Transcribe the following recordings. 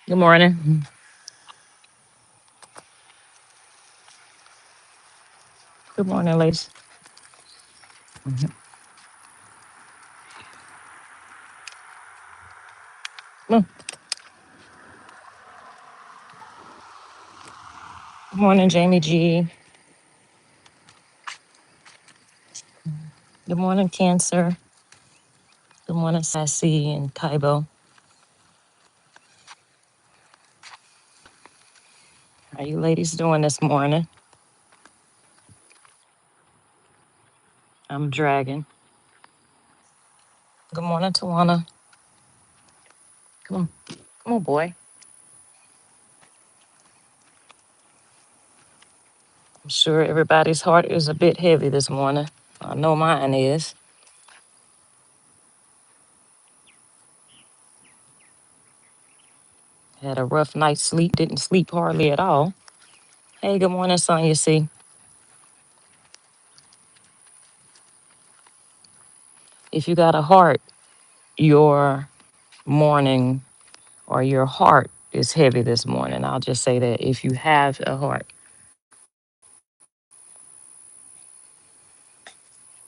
Good morning. Good morning, ladies. Good morning, Jamie G. Good morning, Cancer. Good morning, Sassy and Kaibo. How you ladies doing this morning? I'm dragging. Good morning, Tawana. Come on. Come on, boy. I'm sure everybody's heart is a bit heavy this morning. I know mine is. Had a rough night's sleep. Didn't sleep hardly at all. Hey, good morning, Sonya C. If you got a heart, your morning or your heart is heavy this morning. I'll just say that if you have a heart.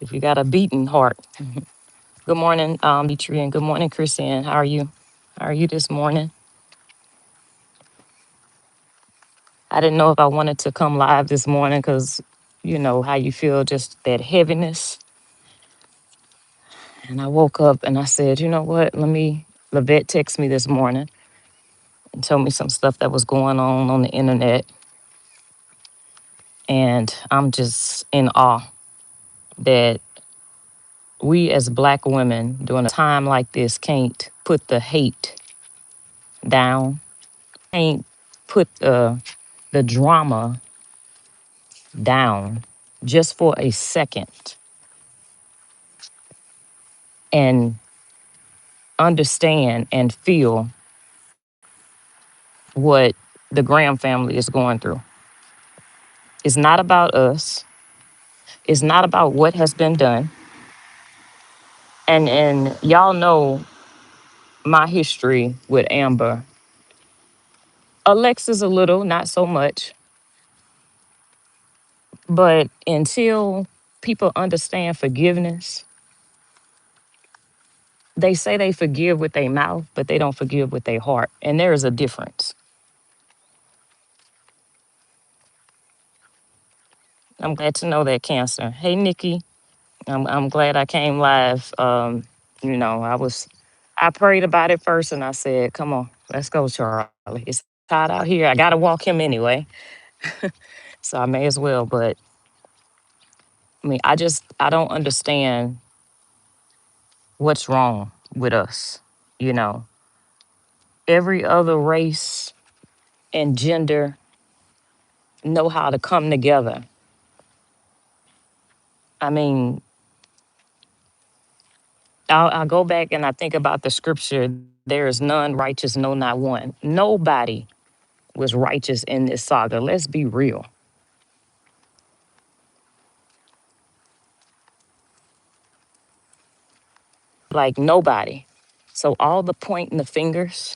If you got a beating heart. Good morning, Dimitri, and good morning, Christiane. How are you? How are you this morning? I didn't know if I wanted to come live this morning because you know how you feel, just that heaviness. And I woke up and I said, you know what? Lavette texted me this morning and told me some stuff that was going on the internet. And I'm just in awe that we as Black women during a time like this can't put the hate down, can't put the drama down just for a second and understand and feel what the Graham family is going through. It's not about us. It's not about what has been done. And y'all know my history with Amber. Alexis a little, not so much. But until people understand forgiveness, they say they forgive with their mouth, but they don't forgive with their heart. And there is a difference. I'm glad to know that, Cancer. Hey, Nikki. I'm glad I came live. I prayed about it first and I said, come on, let's go, Charlie. It's hot out here. I got to walk him anyway. So I may as well. But I mean, I don't understand what's wrong with us. You know, every other race and gender know how to come together. I mean, I'll go back and I think about the scripture, there is none righteous, no, not one. Nobody was righteous in this saga. Let's be real. Like nobody. So all the pointing the fingers,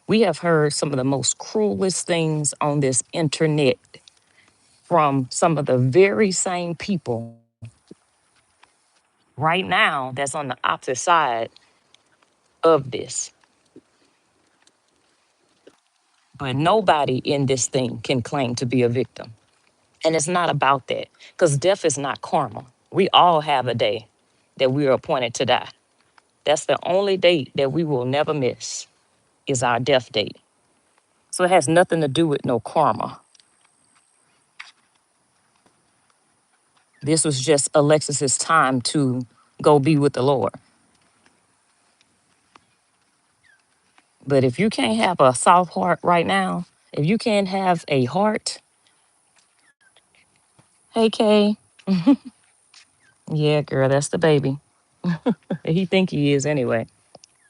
we have heard some of the most cruelest things on this internet from some of the very same people right now that's on the opposite side of this. But nobody in this thing can claim to be a victim. And it's not about that because death is not karma. We all have a day that we are appointed to die. That's the only date that we will never miss is our death date. So it has nothing to do with no karma. This was just Alexis's time to go be with the Lord. But if you can't have a soft heart right now, if you can't have a heart, hey Kay, yeah, girl, that's the baby. He think he is anyway.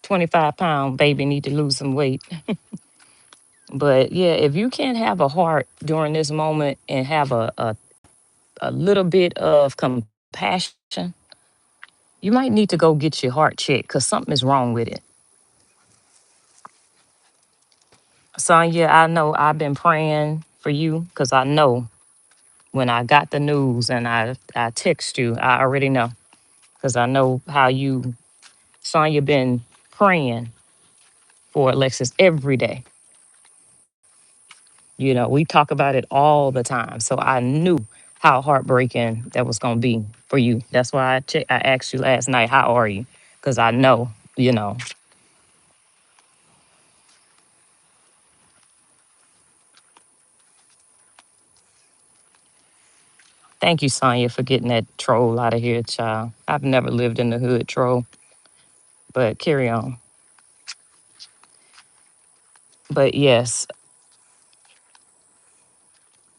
25-pound baby need to lose some weight. But yeah, if you can't have a heart during this moment and have a little bit of compassion, you might need to go get your heart checked because something is wrong with it. Sonya, I know I've been praying for you because I know when I got the news and I text you, I already know because I know how you, Sonya, been praying for Alexis every day. You know, we talk about it all the time. So I knew how heartbreaking that was going to be for you. That's why I asked you last night, how are you? Because I know, you know. Thank you, Sonya, for getting that troll out of here, child. I've never lived in the hood, troll, but carry on. But yes,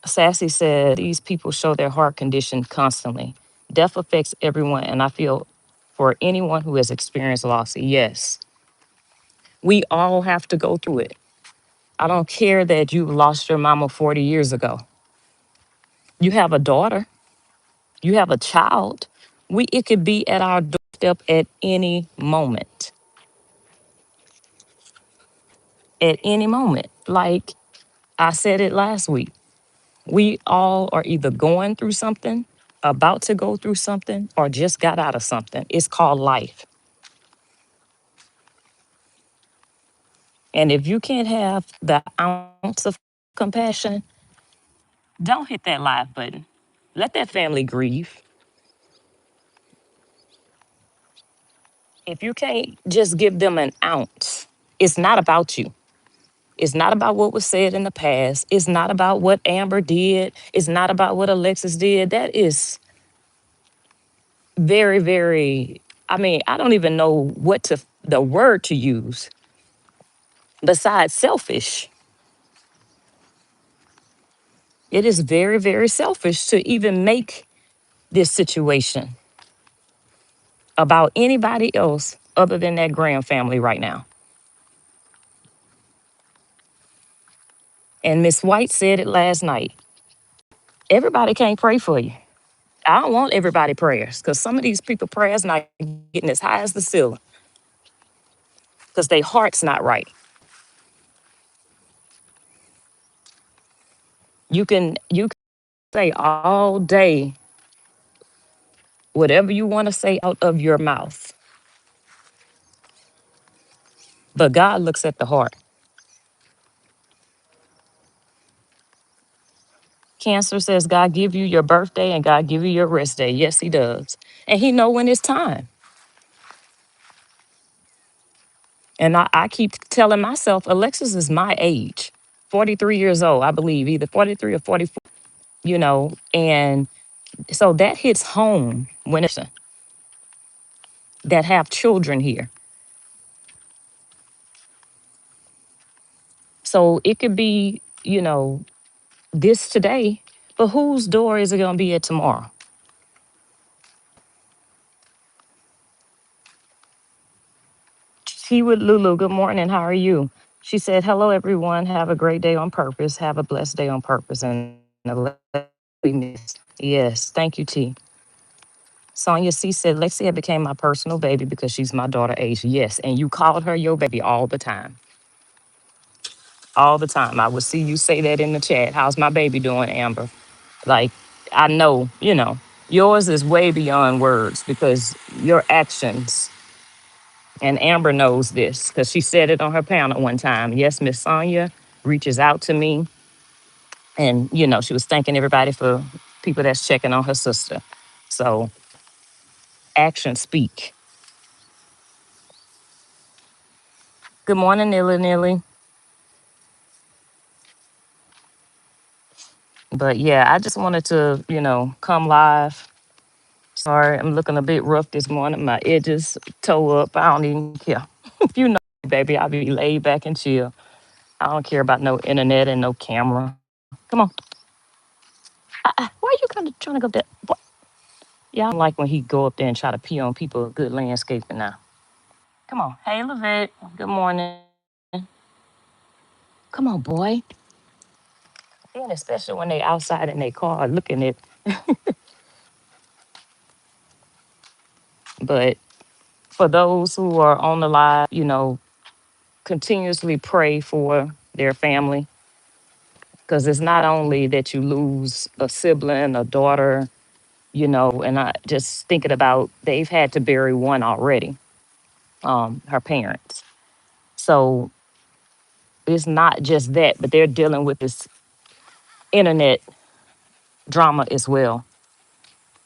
Sassy said these people show their heart condition constantly. Death affects everyone, and I feel for anyone who has experienced loss, yes, we all have to go through it. I don't care that you lost your mama 40 years ago. You have a daughter, you have a child. It could be at our doorstep at any moment. At any moment. Like I said it last week. We all are either going through something, about to go through something, or just got out of something. It's called life. And if you can't have the ounce of compassion, don't hit that live button. Let that family grieve. If you can't just give them an ounce, it's not about you. It's not about what was said in the past. It's not about what Amber did. It's not about what Alexis did. That is very, very, I mean, I don't even know the word to use besides selfish. It is very, very selfish to even make this situation about anybody else other than that Graham family right now. And Miss White said it last night. Everybody can't pray for you. I don't want everybody prayers because some of these people prayers not getting as high as the ceiling because their heart's not right. You can say all day whatever you want to say out of your mouth, but God looks at the heart. Cancer says God give you your birthday and God give you your rest day. Yes, he does. And he know when it's time. And I keep telling myself, Alexis is my age, 43 years old, I believe, either 43 or 44, and so that hits home when it's that have children here. So it could be, this today, but whose door is it going to be at tomorrow? She with Lulu, good morning. How are you? She said, hello, everyone. Have a great day on purpose. Have a blessed day on purpose. And yes, thank you, T. Sonia C said, Lexia became my personal baby because she's my daughter age. Yes, and you called her your baby all the time. All the time. I would see you say that in the chat. How's my baby doing, Amber? Like, I know, yours is way beyond words because your actions, and Amber knows this because she said it on her panel one time. Yes, Miss Sonia reaches out to me and, she was thanking everybody for people that's checking on her sister. So actions speak. Good morning, Nilly Nilly. But yeah, I just wanted to, come live. Sorry, I'm looking a bit rough this morning. My edges toe up. I don't even care. You know, baby, I'll be laid back and chill. I don't care about no internet and no camera. Come on. Why are you kind of trying to go there? What? Yeah, I don't like when he go up there and try to pee on people. Good landscaping now. Come on. Hey, Levette. Good morning. Come on, boy. And especially when they outside in their car looking at. But for those who are on the live, continuously pray for their family, because it's not only that you lose a sibling, a daughter, and I just thinking about they've had to bury one already, her parents. So it's not just that, but they're dealing with this internet drama as well.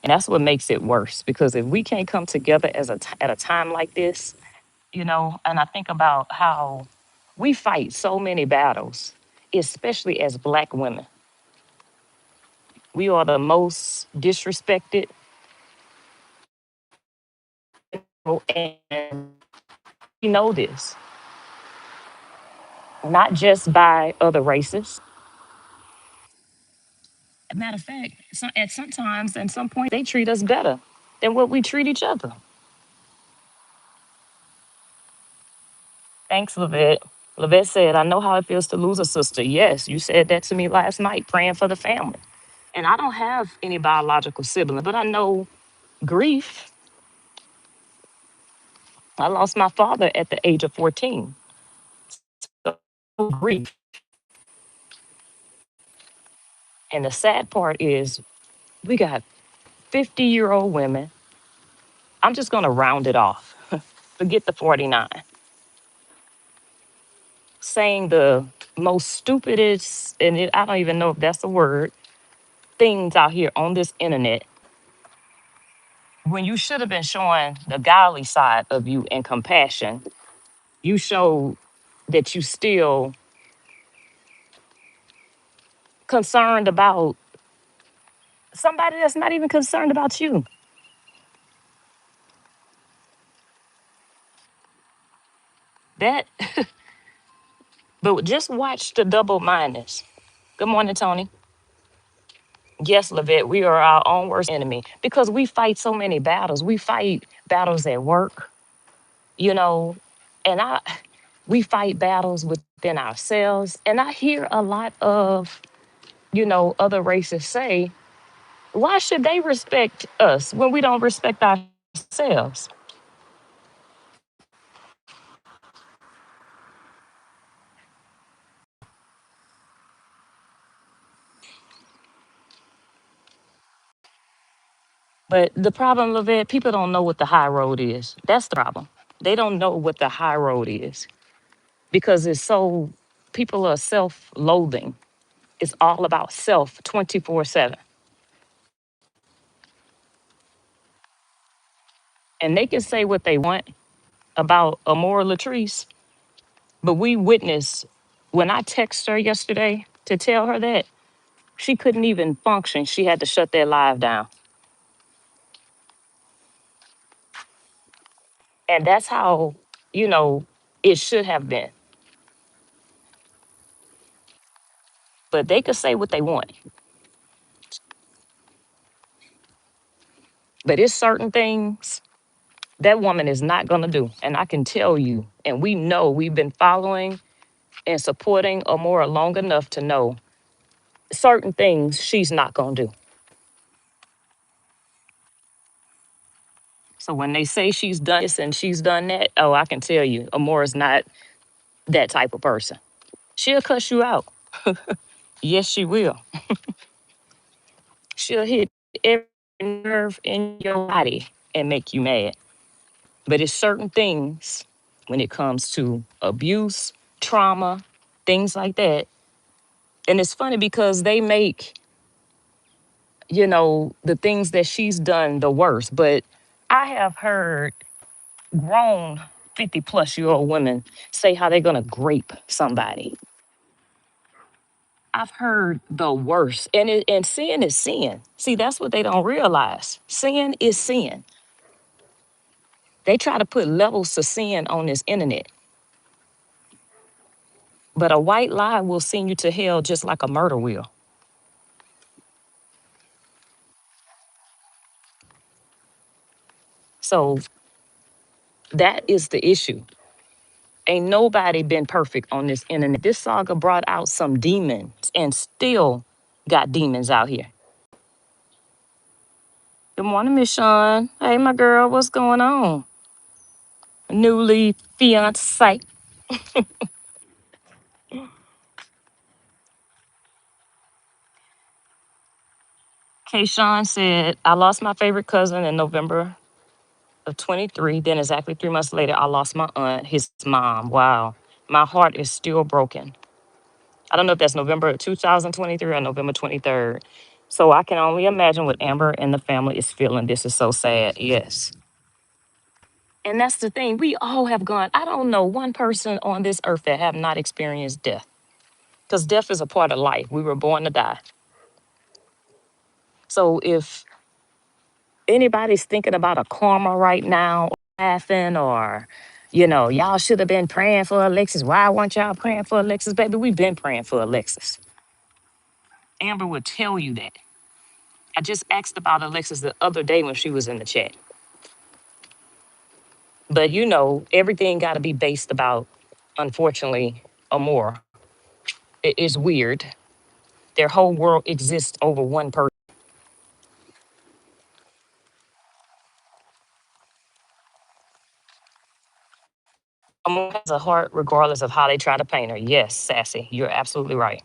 And that's what makes it worse, because if we can't come together at a time like this, and I think about how we fight so many battles, especially as Black women. We are the most disrespected, and we know this, not just by other races. Matter of fact, at sometimes and some point, they treat us better than what we treat each other. Thanks, Lavette. Lavette said, I know how it feels to lose a sister. Yes, you said that to me last night, praying for the family. And I don't have any biological sibling, but I know grief. I lost my father at the age of 14. So grief. And the sad part is we got 50-year-old women. I'm just going to round it off. Forget the 49. Saying the most stupidest, and I don't even know if that's a word, things out here on this internet, when you should have been showing the godly side of you and compassion. You show that you still concerned about somebody that's not even concerned about you. That, but just watch the double mindedness. Good morning, Tony. Yes, Lavette, we are our own worst enemy because we fight so many battles. We fight battles at work, you know, and we fight battles within ourselves. And I hear a lot of, other races say, why should they respect us when we don't respect ourselves? But the problem, Lavette, people don't know what the high road is. That's the problem. They don't know what the high road is because people are self loathing. It's all about self 24/7. And they can say what they want about Amora Latrice, but we witnessed when I texted her yesterday to tell her that she couldn't even function. She had to shut that live down. And that's how, you know, it should have been. But they could say what they want. But it's certain things that woman is not going to do. And I can tell you, and we know we've been following and supporting Amora long enough to know certain things she's not going to do. So when they say she's done this and she's done that, oh, I can tell you, Amora's not that type of person. She'll cuss you out. Yes, she will. She'll hit every nerve in your body and make you mad. But it's certain things when it comes to abuse, trauma, things like that. And it's funny because they make, the things that she's done the worst. But I have heard grown 50-plus-year-old women say how they're going to grape somebody. I've heard the worst. And sin is sin. See, that's what they don't realize. Sin is sin. They try to put levels to sin on this internet. But a white lie will send you to hell just like a murder will. So that is the issue. Ain't nobody been perfect on this internet. This saga brought out some demons and still got demons out here. Good morning, Miss Sean. Hey, my girl, what's going on? Newly fiance. K. Sean said, I lost my favorite cousin in November of 23. Then, exactly 3 months later, I lost my aunt, his mom. Wow. My heart is still broken. I don't know if that's November of 2023 or November 23rd. So I can only imagine what Amber and the family is feeling. This is so sad. Yes. And that's the thing. We all have gone. I don't know one person on this earth that have not experienced death. Because death is a part of life. We were born to die. So if anybody's thinking about a karma right now, laughing, or, y'all should have been praying for Alexis. Why weren't y'all praying for Alexis? Baby, we've been praying for Alexis. Amber would tell you that. I just asked about Alexis the other day when she was in the chat. But everything got to be based about, unfortunately, Amor. It is weird. Their whole world exists over one person. Amor has a heart regardless of how they try to paint her. Yes, Sassy, you're absolutely right.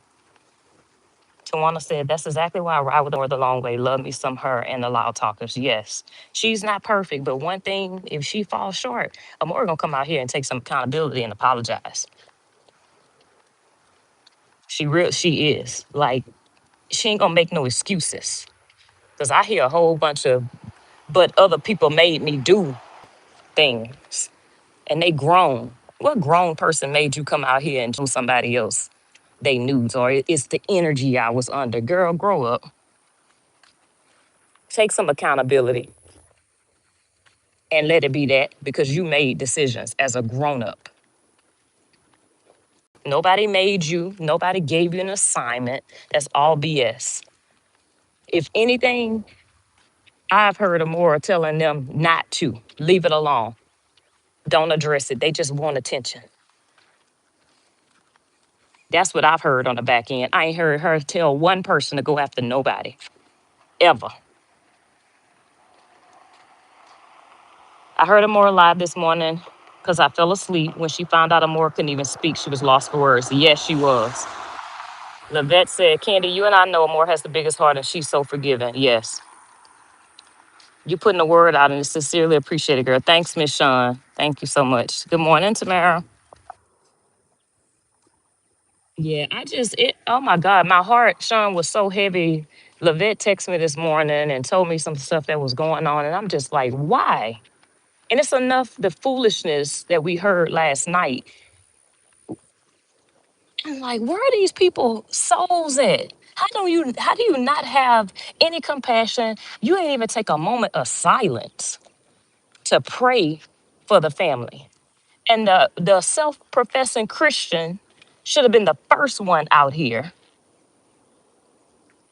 Tawana said, that's exactly why I ride with her the long way. Love me some her and the loud talkers. Yes. She's not perfect, but one thing, if she falls short, Amor gonna come out here and take some accountability and apologize. She is. Like, she ain't gonna make no excuses. Cause I hear a whole bunch of, but other people made me do things. And they grown. What grown person made you come out here and do somebody else they nudes? Or it's the energy I was under. Girl, grow up. Take some accountability and let it be that because you made decisions as a grown up. Nobody made you, nobody gave you an assignment. That's all BS. If anything, I've heard of more telling them not to leave it alone. Don't address it. They just want attention. That's what I've heard on the back end. I ain't heard her tell one person to go after nobody, ever. I heard Amora live this morning because I fell asleep. When she found out Amora couldn't even speak, she was lost for words. Yes, she was. Lavette said, Candy, you and I know Amora has the biggest heart and she's so forgiving. Yes. You putting the word out and it's sincerely appreciated, girl. Thanks, Miss Sean. Thank you so much. Good morning, Tamara. Yeah, oh my God, my heart, Sean, was so heavy. Lavette texted me this morning and told me some stuff that was going on. And I'm just like, why? And it's enough the foolishness that we heard last night. I'm like, where are these people souls at? How do you not have any compassion? You ain't even take a moment of silence to pray for the family. And the self-professing Christian should have been the first one out here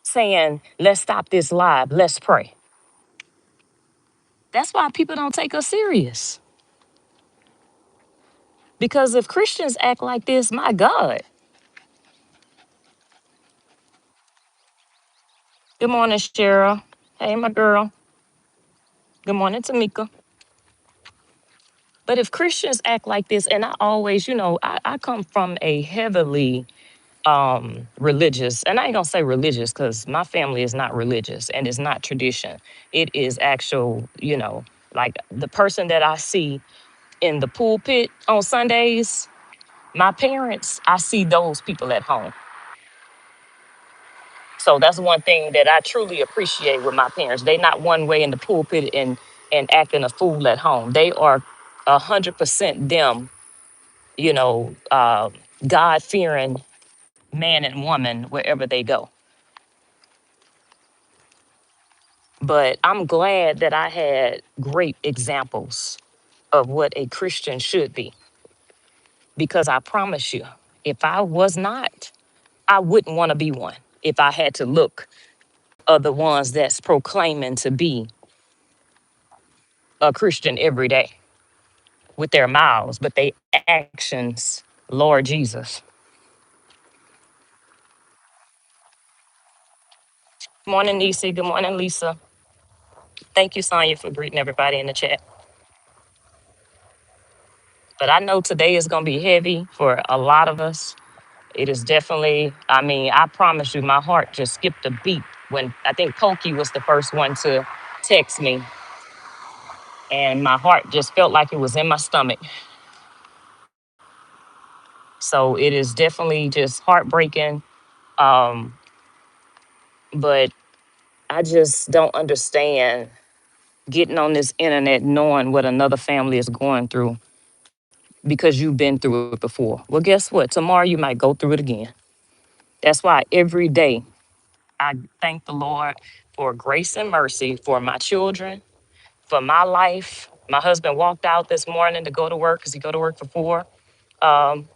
saying, let's stop this live, let's pray. That's why people don't take us serious. Because if Christians act like this, my God. Good morning, Cheryl. Hey, my girl. Good morning, Tamika. But if Christians act like this, and I always, I come from a heavily religious, and I ain't gonna say religious because my family is not religious and it's not tradition. It is actual, like the person that I see in the pulpit on Sundays, my parents, I see those people at home. So that's one thing that I truly appreciate with my parents. They not one way in the pulpit and acting a fool at home. They are 100% them, you know, uh, God fearing man and woman wherever they go. But I'm glad that I had great examples of what a Christian should be. Because I promise you, if I was not, I wouldn't want to be one. If I had to look of the ones that's proclaiming to be a Christian every day. with their mouths, but they actions, Lord Jesus. Good morning, Nisi. Good morning, Lisa. Thank you, Sonya, for greeting everybody in the chat. But I know today is going to be heavy for a lot of us. It is definitely, I mean, I promise you, my heart just skipped a beat when I think Koki was the first one to text me, and my heart just felt like it was in my stomach. So it is definitely just heartbreaking. Um, but I just don't understand getting on this internet knowing what another family is going through because you've been through it before. Well, guess what? Tomorrow you might go through it again. That's why every day I thank the Lord for grace and mercy for my children, for my life. My husband walked out this morning to go to work because he go to work for 4.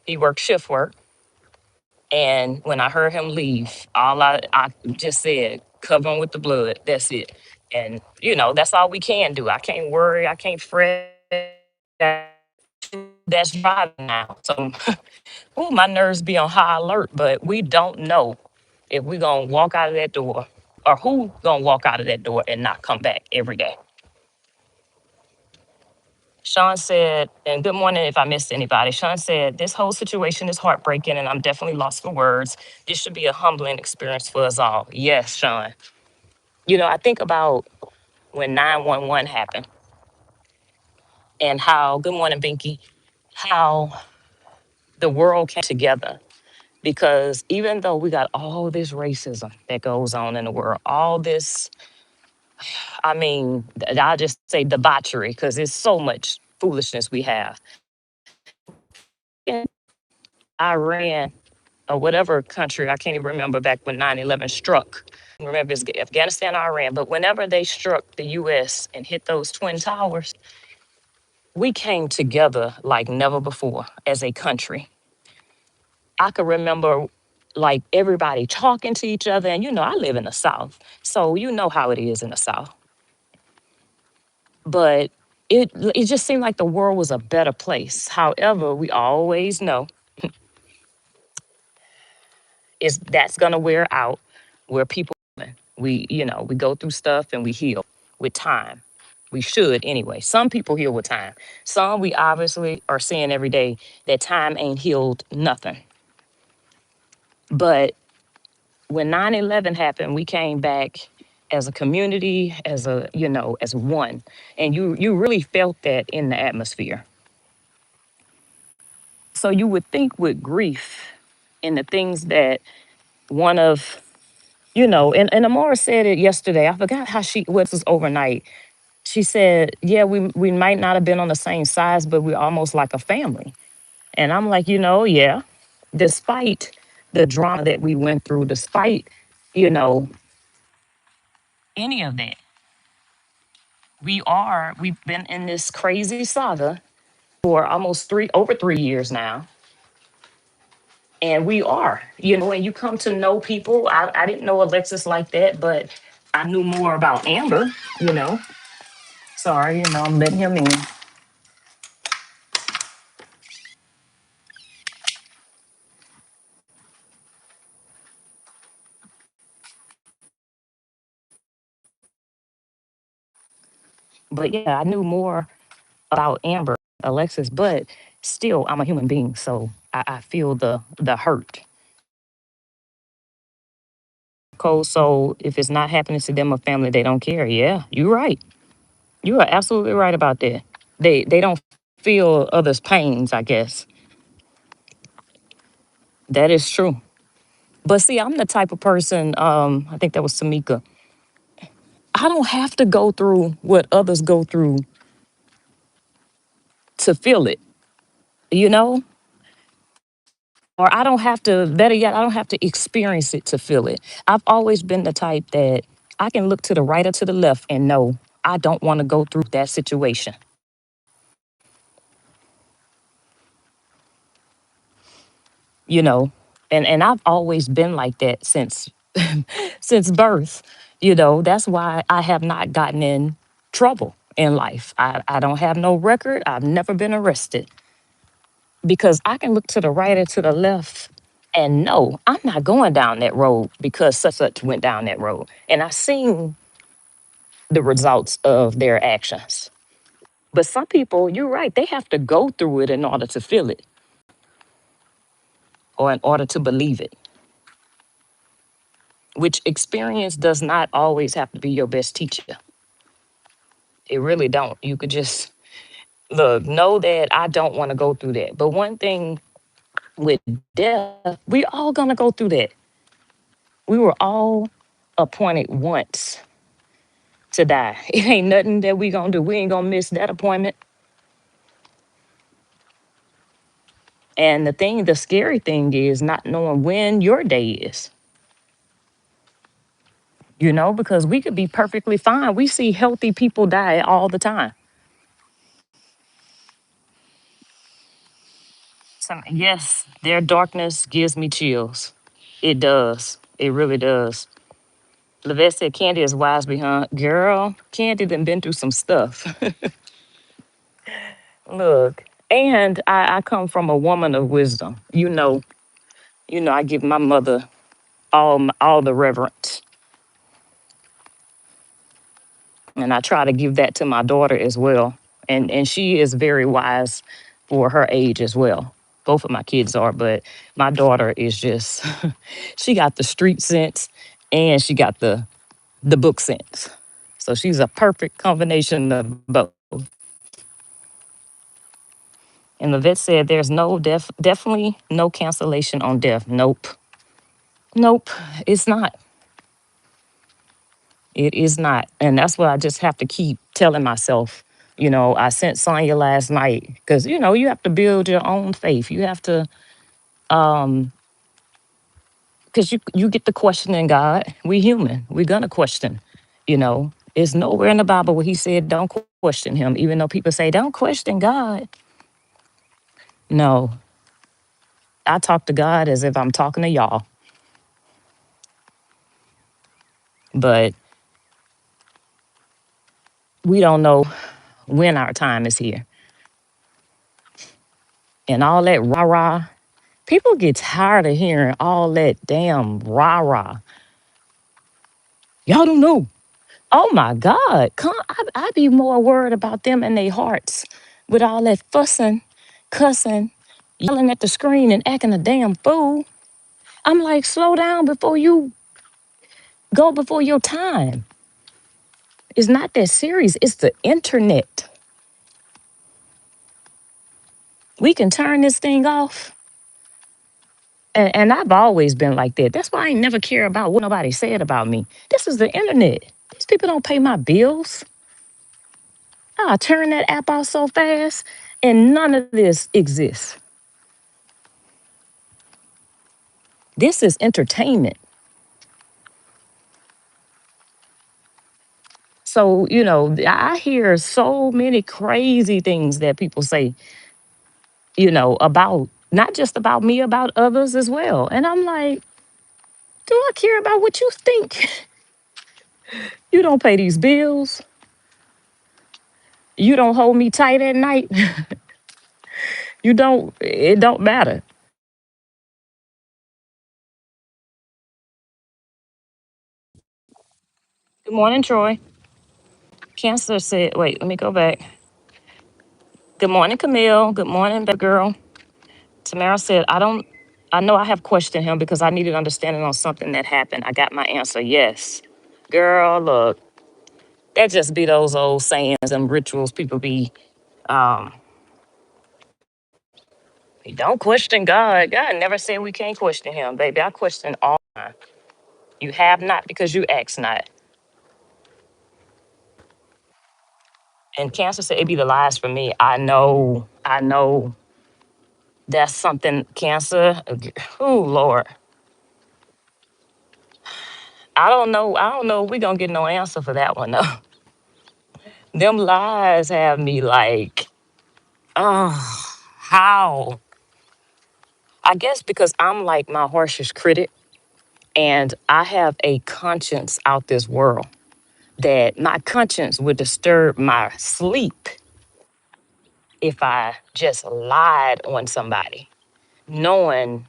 He worked shift work. And when I heard him leave, I just said, cover him with the blood. That's it. And, that's all we can do. I can't worry. I can't fret. That's driving now. So, ooh, my nerves be on high alert, but we don't know if we're going to walk out of that door or who going to walk out of that door and not come back every day. Sean said, and good morning if I missed anybody. Sean said, this whole situation is heartbreaking and I'm definitely lost for words. This should be a humbling experience for us all. Yes, Sean. I think about when 911 happened and how, good morning, Binky, how the world came together. Because even though we got all this racism that goes on in the world, all this, I mean, I'll just say debauchery, because there's so much foolishness we have. In Iran, or whatever country, I can't even remember back when 9/11 struck. I don't remember if it's Afghanistan or Iran, but whenever they struck the US and hit those twin towers, we came together like never before as a country. I could remember like everybody talking to each other. And I live in the South. So you know how it is in the South. But it just seemed like the world was a better place. However, we always know is that's gonna wear out where people we go through stuff and we heal with time. We should anyway. Some people heal with time. Some we obviously are seeing every day that time ain't healed nothing. But when 9/11 happened, we came back as a community, as one. And you really felt that in the atmosphere. So you would think with grief and the things that one of, and Amora said it yesterday. I forgot how what was overnight. She said, yeah, we might not have been on the same size, but we're almost like a family. And I'm like, yeah, despite the drama that we went through, despite, you know, any of that, we've been in this crazy saga for almost over 3 years now. And we are, when you come to know people, I didn't know Alexis like that, but I knew more about Amber, you know. Sorry, I'm letting him in. But yeah, I knew more about Amber, Alexis, but still I'm a human being. So I feel the hurt. Cold soul, if it's not happening to them or family, they don't care. Yeah, you're right. You are absolutely right about that. They don't feel others' pains, I guess. That is true. But see, I'm the type of person, I think that was Tamika. I don't have to go through what others go through to feel it, you know? Or I don't have to, better yet, I don't have to experience it to feel it. I've always been the type that I can look to the right or to the left and know I don't want to go through that situation, you know? And I've always been like that since since birth. That's why I have not gotten in trouble. in life. I don't have no record. I've never been arrested because I can look to the right or to the left and no, I'm not going down that road because such went down that road. And I've seen the results of their actions. But some people, you're right, they have to go through it in order to feel it or in order to believe it, which experience does not always have to be your best teacher. It really don't. You could just look, know that I don't want to go through that. But one thing with death, we all gonna go through that. We were all appointed once to die. It ain't nothing that we gonna do. We ain't gonna miss that appointment. And the scary thing is not knowing when your day is, because we could be perfectly fine. We see healthy people die all the time. So, yes, their darkness gives me chills. It does. It really does. Levette said Candy is wise behind. Girl, Candy done been through some stuff. Look, and I come from a woman of wisdom. I give my mother all the reverence, and I try to give that to my daughter as well. And she is very wise for her age as well. Both of my kids are, but my daughter is just she got the street sense and she got the book sense. So she's a perfect combination of both. And the vet said there's definitely no cancellation on death. Nope. Nope. It's not. It is not. And that's what I just have to keep telling myself. I sent Sonya last night because, you have to build your own faith. You have to, because you get to questioning God. We human. We're going to question, It's nowhere in the Bible where he said, don't question him, even though people say, don't question God. No, I talk to God as if I'm talking to y'all. But we don't know when our time is here. And all that rah rah, people get tired of hearing all that damn rah rah. Y'all don't know. Oh my God. I be more worried about them and their hearts with all that fussing, cussing, yelling at the screen and acting a damn fool. I'm like, slow down before you go before your time. It's not that serious. It's the internet. We can turn this thing off. And I've always been like that. That's why I ain't never care about what nobody said about me. This is the internet. These people don't pay my bills. I turn that app out so fast, and none of this exists. This is entertainment. So, I hear so many crazy things that people say, about not just about me, about others as well. And I'm like, do I care about what you think? You don't pay these bills. You don't hold me tight at night. It don't matter. Good morning, Troy. Cancer said, wait, let me go back. Good morning, Camille. Good morning, baby girl. Tamara said, I know I have questioned him because I needed understanding on something that happened. I got my answer. Yes. Girl, look, that just be those old sayings and rituals people be, um, don't question God. God never said we can't question him, baby. I question all the time. You have not because you ask not. And Cancer said it'd be the lies for me. I know. That's something, Cancer. Oh, Lord. I don't know. I don't know if we gonna get no answer for that one though. Them lies have me like, oh, how? I guess because I'm like my harshest critic and I have a conscience out this world. that my conscience would disturb my sleep if I just lied on somebody, knowing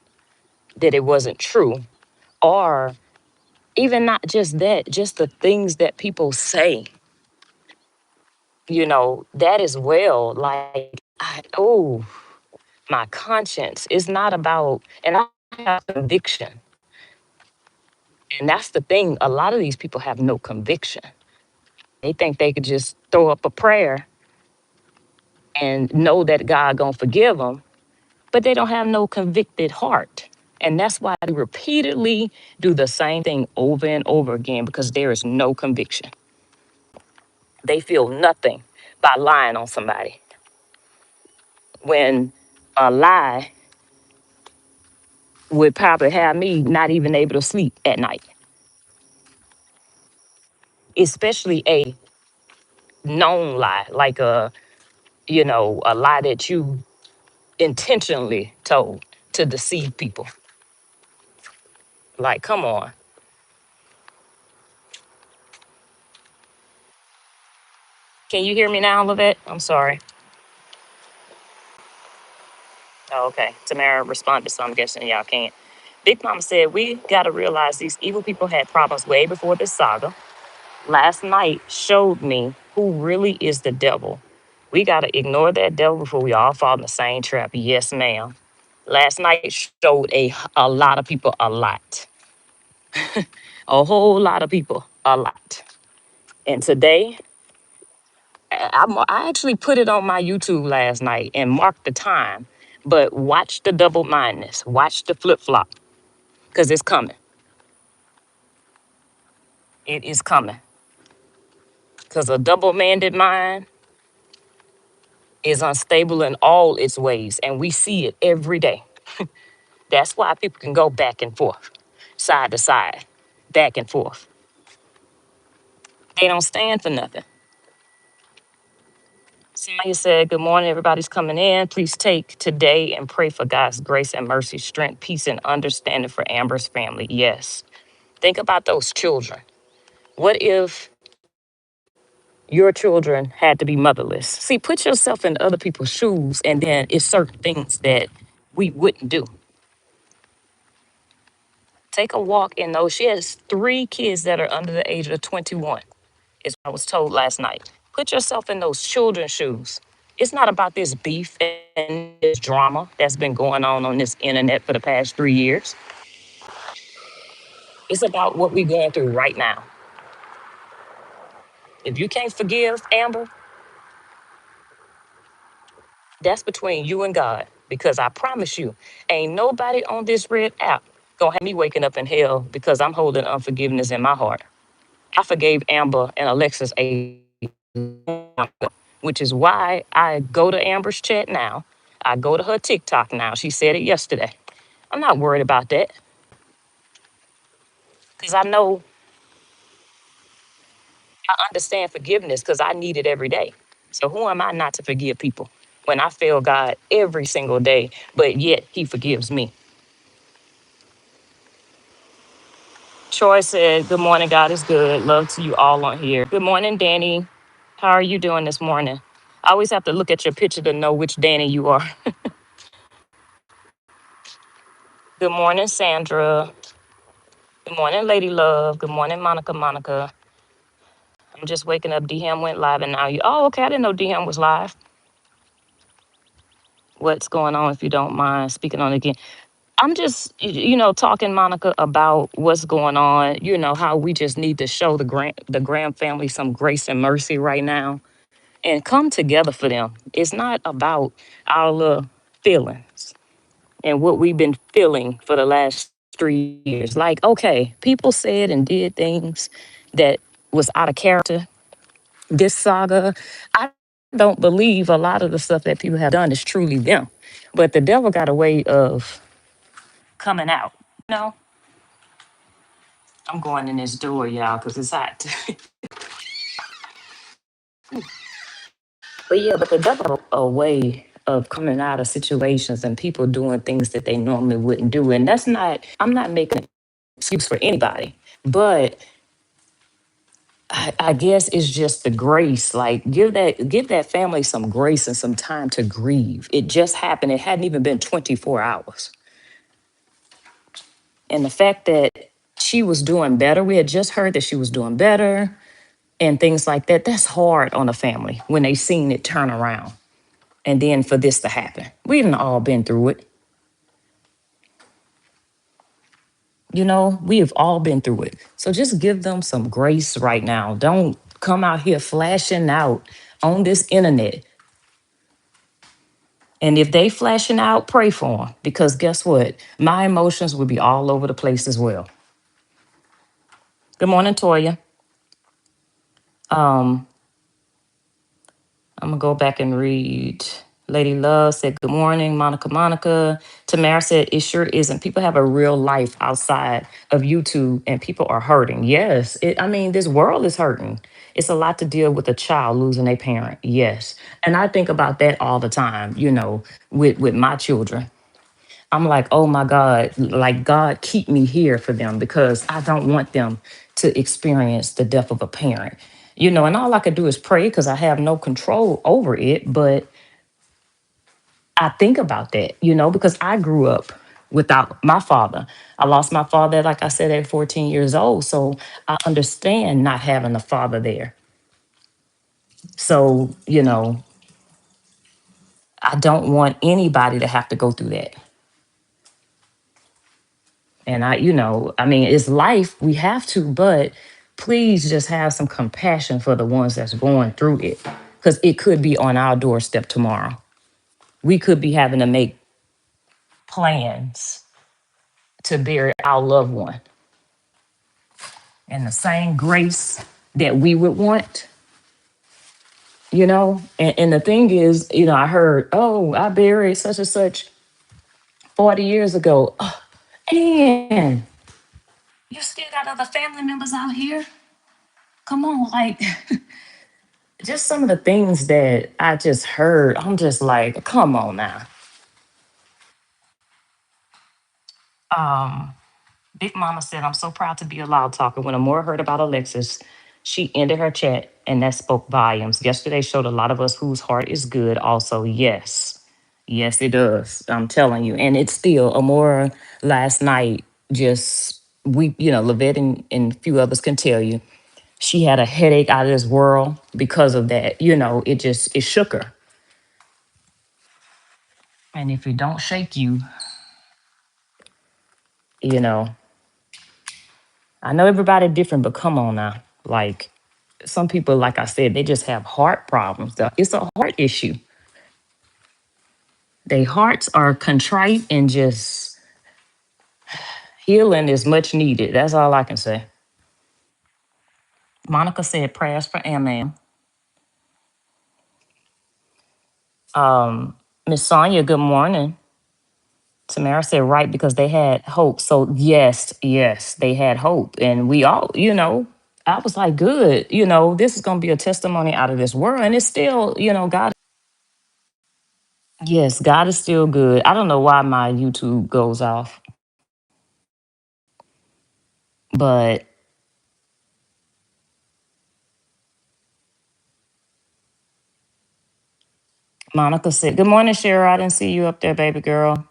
that it wasn't true. Or even not just that, just the things that people say, that as well. Like, oh, my conscience is not about, and I have conviction. And that's the thing. A lot of these people have no conviction. They think they could just throw up a prayer and know that God gonna forgive them, but they don't have no convicted heart. And that's why they repeatedly do the same thing over and over again because there is no conviction. They feel nothing by lying on somebody when a lie would probably have me not even able to sleep at night, especially a known lie, like a lie that you intentionally told to deceive people. Like, come on. Can you hear me now, Lavette? I'm sorry. Oh, okay. Tamara responded, so I'm guessing y'all can't. Big Mama said, we got to realize these evil people had problems way before this saga. Last night showed me who really is the devil. We got to ignore that devil before we all fall in the same trap. Yes, ma'am. Last night showed a lot of people a lot. A whole lot of people a lot. And today, I actually put it on my YouTube last night and marked the time. But watch the double mindedness. Watch the flip flop. Because it's coming. It is coming. Because a double minded mind is unstable in all its ways. And we see it every day. That's why people can go back and forth, side to side, back and forth. They don't stand for nothing. Sonia said, good morning, everybody's coming in. Please take today and pray for God's grace and mercy, strength, peace, and understanding for Amber's family. Yes. Think about those children. What if your children had to be motherless? See, put yourself in other people's shoes, and then it's certain things that we wouldn't do. Take a walk in those. She has 3 kids that are under the age of 21, is what I was told last night. Put yourself in those children's shoes. It's not about this beef and this drama that's been going on this internet for the past 3 years. It's about what we're going through right now. If you can't forgive Amber, that's between you and God. Because I promise you, ain't nobody on this red app gonna have me waking up in hell because I'm holding unforgiveness in my heart. I forgave Amber and Alexis which is why I go to Amber's chat now. I go to her TikTok now. She said it yesterday. I'm not worried about that because I know I understand forgiveness because I need it every day. So who am I not to forgive people when I fail God every single day, but yet He forgives me? Troy said, good morning, God is good. Love to you all on here. Good morning, Danny. How are you doing this morning? I always have to look at your picture to know which Danny you are. Good morning, Sandra. Good morning, Lady Love. Good morning, Monica. I'm just waking up. DM went live and now you. Oh, okay. I didn't know DM was live. What's going on, if you don't mind speaking on it again? I'm just, talking, Monica, about what's going on. How we just need to show the Graham family some grace and mercy right now and come together for them. It's not about our little feelings and what we've been feeling for the last 3 years. Like, okay, people said and did things that was out of character. This saga, I don't believe a lot of the stuff that people have done is truly them. But the devil got a way of coming out. No, I'm going in this door, y'all, because it's hot. But the devil a way of coming out of situations and people doing things that they normally wouldn't do. And that's not, I'm not making an excuse for anybody, but I guess it's just the grace. Like give that family some grace and some time to grieve. It just happened. It hadn't even been 24 hours. And the fact that she was doing better, we had just heard that she was doing better and things like that. That's hard on a family when they seen it turn around. And then for this to happen. We've all been through it. We have all been through it. So just give them some grace right now. Don't come out here flashing out on this internet. And if they flashing out, pray for them because guess what? My emotions would be all over the place as well. Good morning, Toya. Um, I'm gonna go back and read. Lady Love said, "Good morning, Monica. Monica." Tamara said, "It sure isn't. People have a real life outside of YouTube, and people are hurting. Yes, I mean, this world is hurting. It's a lot to deal with a child losing a parent. Yes, and I think about that all the time. With my children, I'm like, oh my God, like God, keep me here for them because I don't want them to experience the death of a parent. And all I could do is pray because I have no control over it. But I think about that, because I grew up without my father. I lost my father, like I said, at 14 years old. So I understand not having a father there. So, I don't want anybody to have to go through that. And I mean, it's life. We have to, but please just have some compassion for the ones that's going through it. Because it could be on our doorstep tomorrow. We could be having to make plans to bury our loved one. And the same grace that we would want, And the thing is, I heard, oh, I buried such and such 40 years ago. Oh, and you still got other family members out here? Come on, like just some of the things that I just heard, I'm just like, come on now. Um, Big Mama said, I'm so proud to be a loud talker. When Amora heard about Alexis, she ended her chat and that spoke volumes. Yesterday showed a lot of us whose heart is good. Also, yes. Yes, it does. I'm telling you. And it's still Amora last night, just Lavette and a few others can tell you. She had a headache out of this world because of that. It shook her. And if it don't shake you, you know, I know everybody different, but come on now. Like some people, like I said, they just have heart problems. It's a heart issue. Their hearts are contrite and just healing is much needed. That's all I can say. Monica said prayers for Amen. Miss Sonia, good morning. Tamara said right because they had hope. So yes, yes, they had hope. And we all, I was like, good, this is gonna be a testimony out of this world. And it's still, God. Yes, God is still good. I don't know why my YouTube goes off, but Monica said, good morning, Shara. I didn't see you up there, baby girl.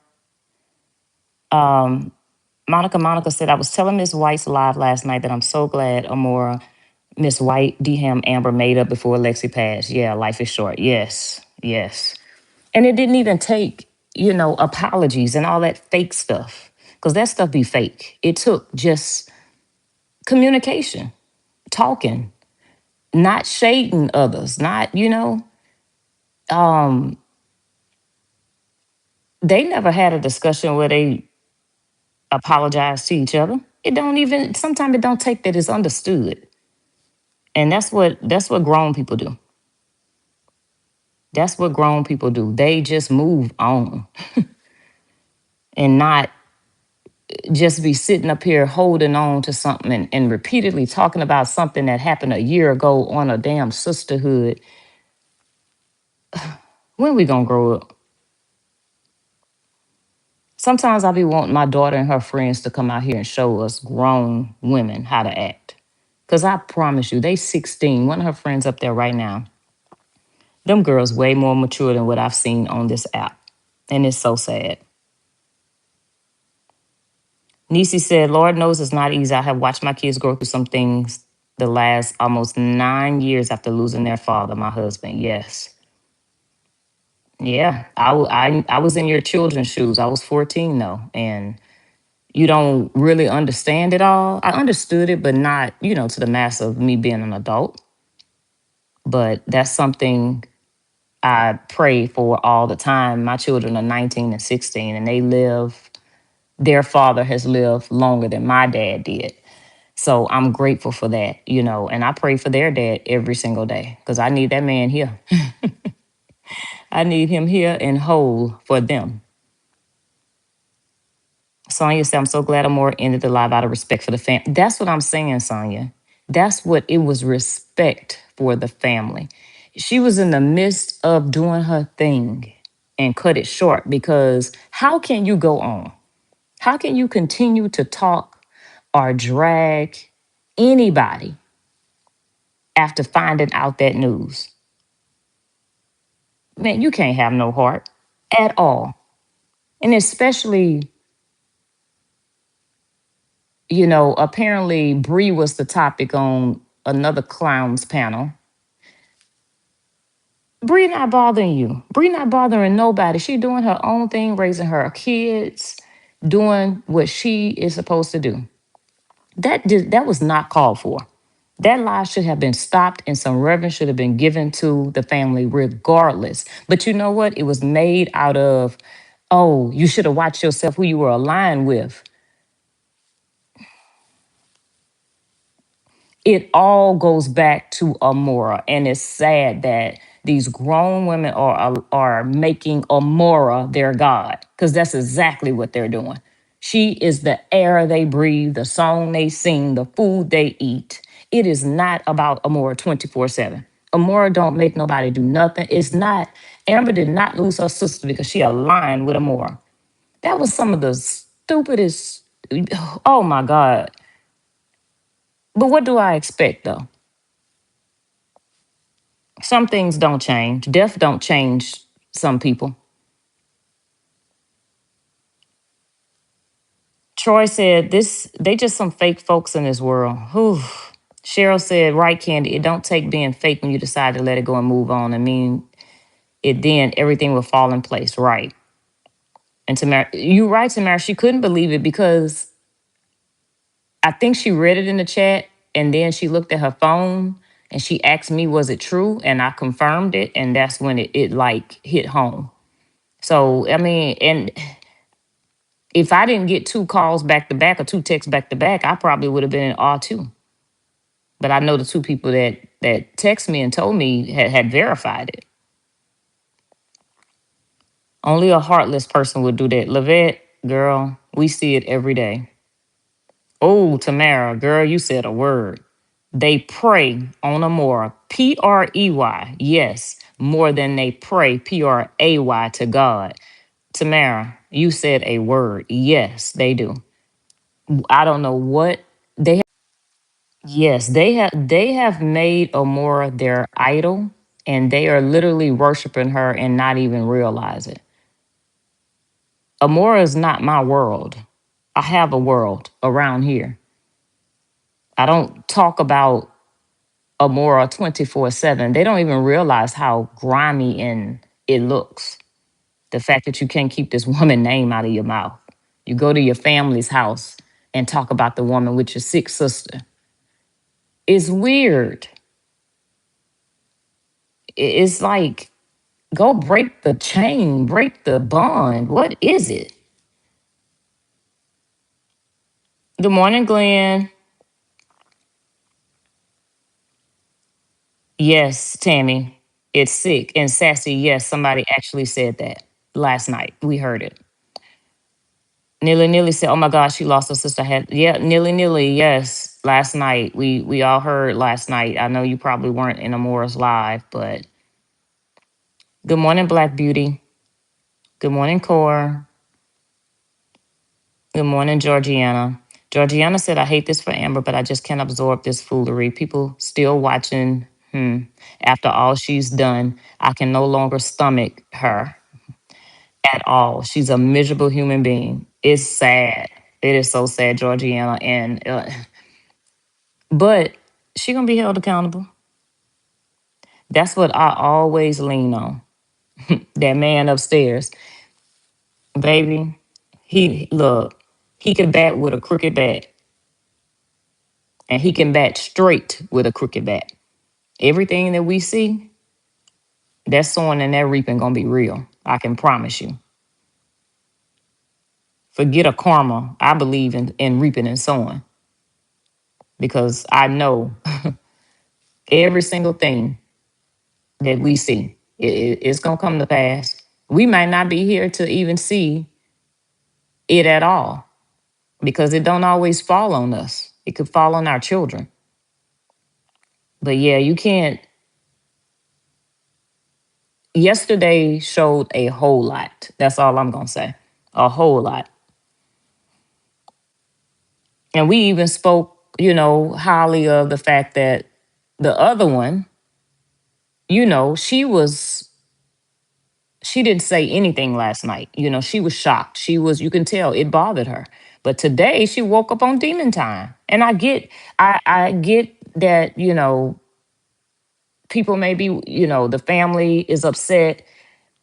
Um, Monica said, I was telling Miss White's live last night that I'm so glad Amora, Miss White, DM Amber made up before Lexi passed. Yeah, life is short. Yes, yes. And it didn't even take, apologies and all that fake stuff, because that stuff be fake. It took just communication, talking, not shading others, not, um, they never had a discussion where they apologize to each other. It don't even, sometimes it don't take that it's understood. And that's what grown people do. That's what grown people do. They just move on and not just be sitting up here holding on to something and repeatedly talking about something that happened a year ago on a damn sisterhood. When we gonna grow up? Sometimes I be wanting my daughter and her friends to come out here and show us grown women how to act. Because I promise you, they 16. One of her friends up there right now. Them girls way more mature than what I've seen on this app. And it's so sad. Nisi said, Lord knows it's not easy. I have watched my kids go through some things the last almost 9 years after losing their father, my husband. Yes. Yeah. I was in your children's shoes. I was 14 though. And you don't really understand it all. I understood it, but not, to the mass of me being an adult. But that's something I pray for all the time. My children are 19 and 16, and their father has lived longer than my dad did. So I'm grateful for that, and I pray for their dad every single day because I need that man here. I need him here and whole for them. Sonia said, I'm so glad Amora ended the live out of respect for the family. That's what I'm saying, Sonia. That's what it was, respect for the family. She was in the midst of doing her thing and cut it short because how can you go on? How can you continue to talk or drag anybody after finding out that news? Man, you can't have no heart at all. And especially, apparently Bree was the topic on another clown's panel. Bree not bothering you. Bree not bothering nobody. She doing her own thing, raising her kids, doing what she is supposed to do. That was not called for. That lie should have been stopped and some reverence should have been given to the family regardless. But you know what? It was made out of, oh, you should have watched yourself who you were aligned with. It all goes back to Amora. And it's sad that these grown women are making Amora their God, because that's exactly what they're doing. She is the air they breathe, the song they sing, the food they eat. It is not about Amora 24/7. Amora don't make nobody do nothing. It's not, Amber did not lose her sister because she aligned with Amora. That was some of the stupidest, oh my God. But what do I expect though? Some things don't change. Death don't change some people. Troy said, "This they just some fake folks in this world." Whew. Cheryl said, "Right, Candy. It don't take being fake when you decide to let it go and move on. I mean, it then everything will fall in place, right?" And Tamara, you right, Tamara. She couldn't believe it because I think she read it in the chat and then she looked at her phone and she asked me, "Was it true?" And I confirmed it, and that's when it like hit home. So I mean, and if I didn't get two calls back to back or two texts back to back, I probably would have been in awe too. But I know the two people that text me and told me had verified it. Only a heartless person would do that. Lavette, girl, we see it every day. Oh, Tamara, girl, you said a word. They pray on Amora, Prey, yes, more than they pray, Pray, to God. Tamara, you said a word. Yes, they do. I don't know what they. Yes, they have made Amora their idol, and they are literally worshiping her and not even realize it. Amora is not my world. I have a world around here. I don't talk about Amora 24/7. They don't even realize how grimy and it looks. The fact that you can't keep this woman name out of your mouth. You go to your family's house and talk about the woman with your sick sister. It's weird. It's like, go break the chain, break the bond. What is it? Good morning, Glenn. Yes, Tammy. It's sick and sassy. Yes, somebody actually said that last night. We heard it. Nilly said, "Oh my gosh, she lost her sister." Had yeah, Nilly. Yes, last night we all heard last night. I know you probably weren't in Amora's live, but good morning, Black Beauty. Good morning, Core. Good morning, Georgiana. Georgiana said, I hate this for Amber, but I just can't absorb this foolery. People still watching. After all she's done, I can no longer stomach her at all. She's a miserable human being. It's sad. It is so sad, Georgiana. And but she gonna be held accountable. That's what I always lean on. That man upstairs, baby. He look. He can bat with a crooked bat, and he can bat straight with a crooked bat. Everything that we see, that sowing and that reaping gonna be real. I can promise you. Forget a karma. I believe in reaping and sowing because I know every single thing that we see, it's gonna come to pass. We might not be here to even see it at all because it don't always fall on us. It could fall on our children. But yeah, you can't. Yesterday showed a whole lot. That's all I'm gonna say. A whole lot. And we even spoke, highly of the fact that the other one, she didn't say anything last night. She was shocked. You can tell it bothered her. But today she woke up on demon time. And I get that, people may be, the family is upset.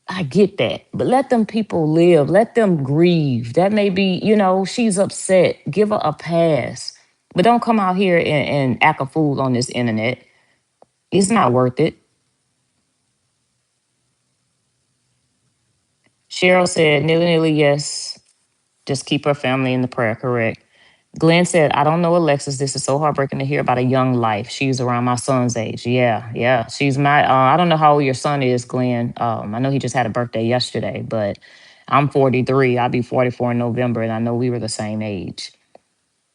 I get that. But let them people live. Let them grieve. That may be, she's upset. Give her a pass. But don't come out here and act a fool on this internet. It's not worth it. Cheryl said, nearly, nearly, yes. Just keep her family in the prayer, correct. Glenn said, I don't know Alexis. This is so heartbreaking to hear about a young life. She's around my son's age. Yeah, yeah. She's I don't know how old your son is, Glenn. I know he just had a birthday yesterday, but I'm 43. I'll be 44 in November, and I know we were the same age.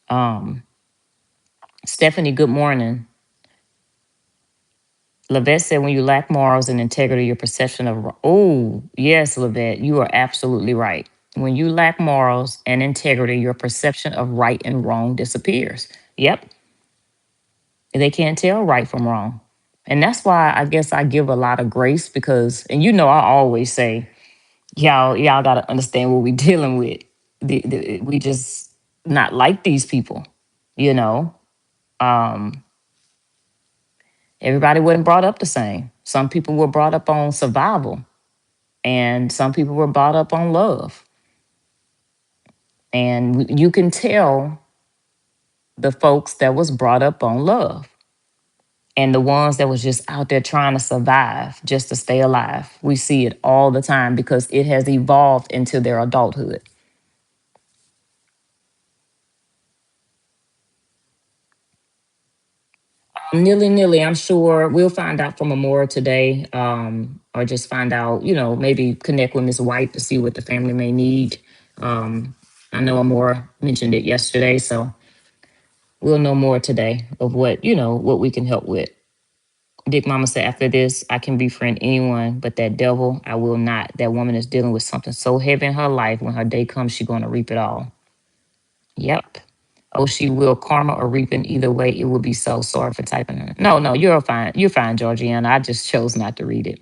Um, Stephanie, good morning. Lavette said, when you lack morals and integrity, your perception of, oh, yes, Lavette, you are absolutely right. When you lack morals and integrity, your perception of right and wrong disappears. Yep. They can't tell right from wrong. And that's why I guess I give a lot of grace because, and I always say, y'all got to understand what we're dealing with. We just not like these people, you know. Um, Everybody wasn't brought up the same. Some people were brought up on survival, and some people were brought up on love. And you can tell the folks that was brought up on love and the ones that was just out there trying to survive just to stay alive. We see it all the time because it has evolved into their adulthood. Nilly, I'm sure we'll find out from Amora today, or just find out, maybe connect with Miss White to see what the family may need. I know Amora mentioned it yesterday, so we'll know more today of what we can help with. Dick Mama said, after this, I can befriend anyone, but that devil, I will not. That woman is dealing with something so heavy in her life. When her day comes, she's going to reap it all. Yep. Oh, she will karma or reaping. Either way, it will be so. Sorry for typing her. No, you're fine. You're fine, Georgiana. I just chose not to read it.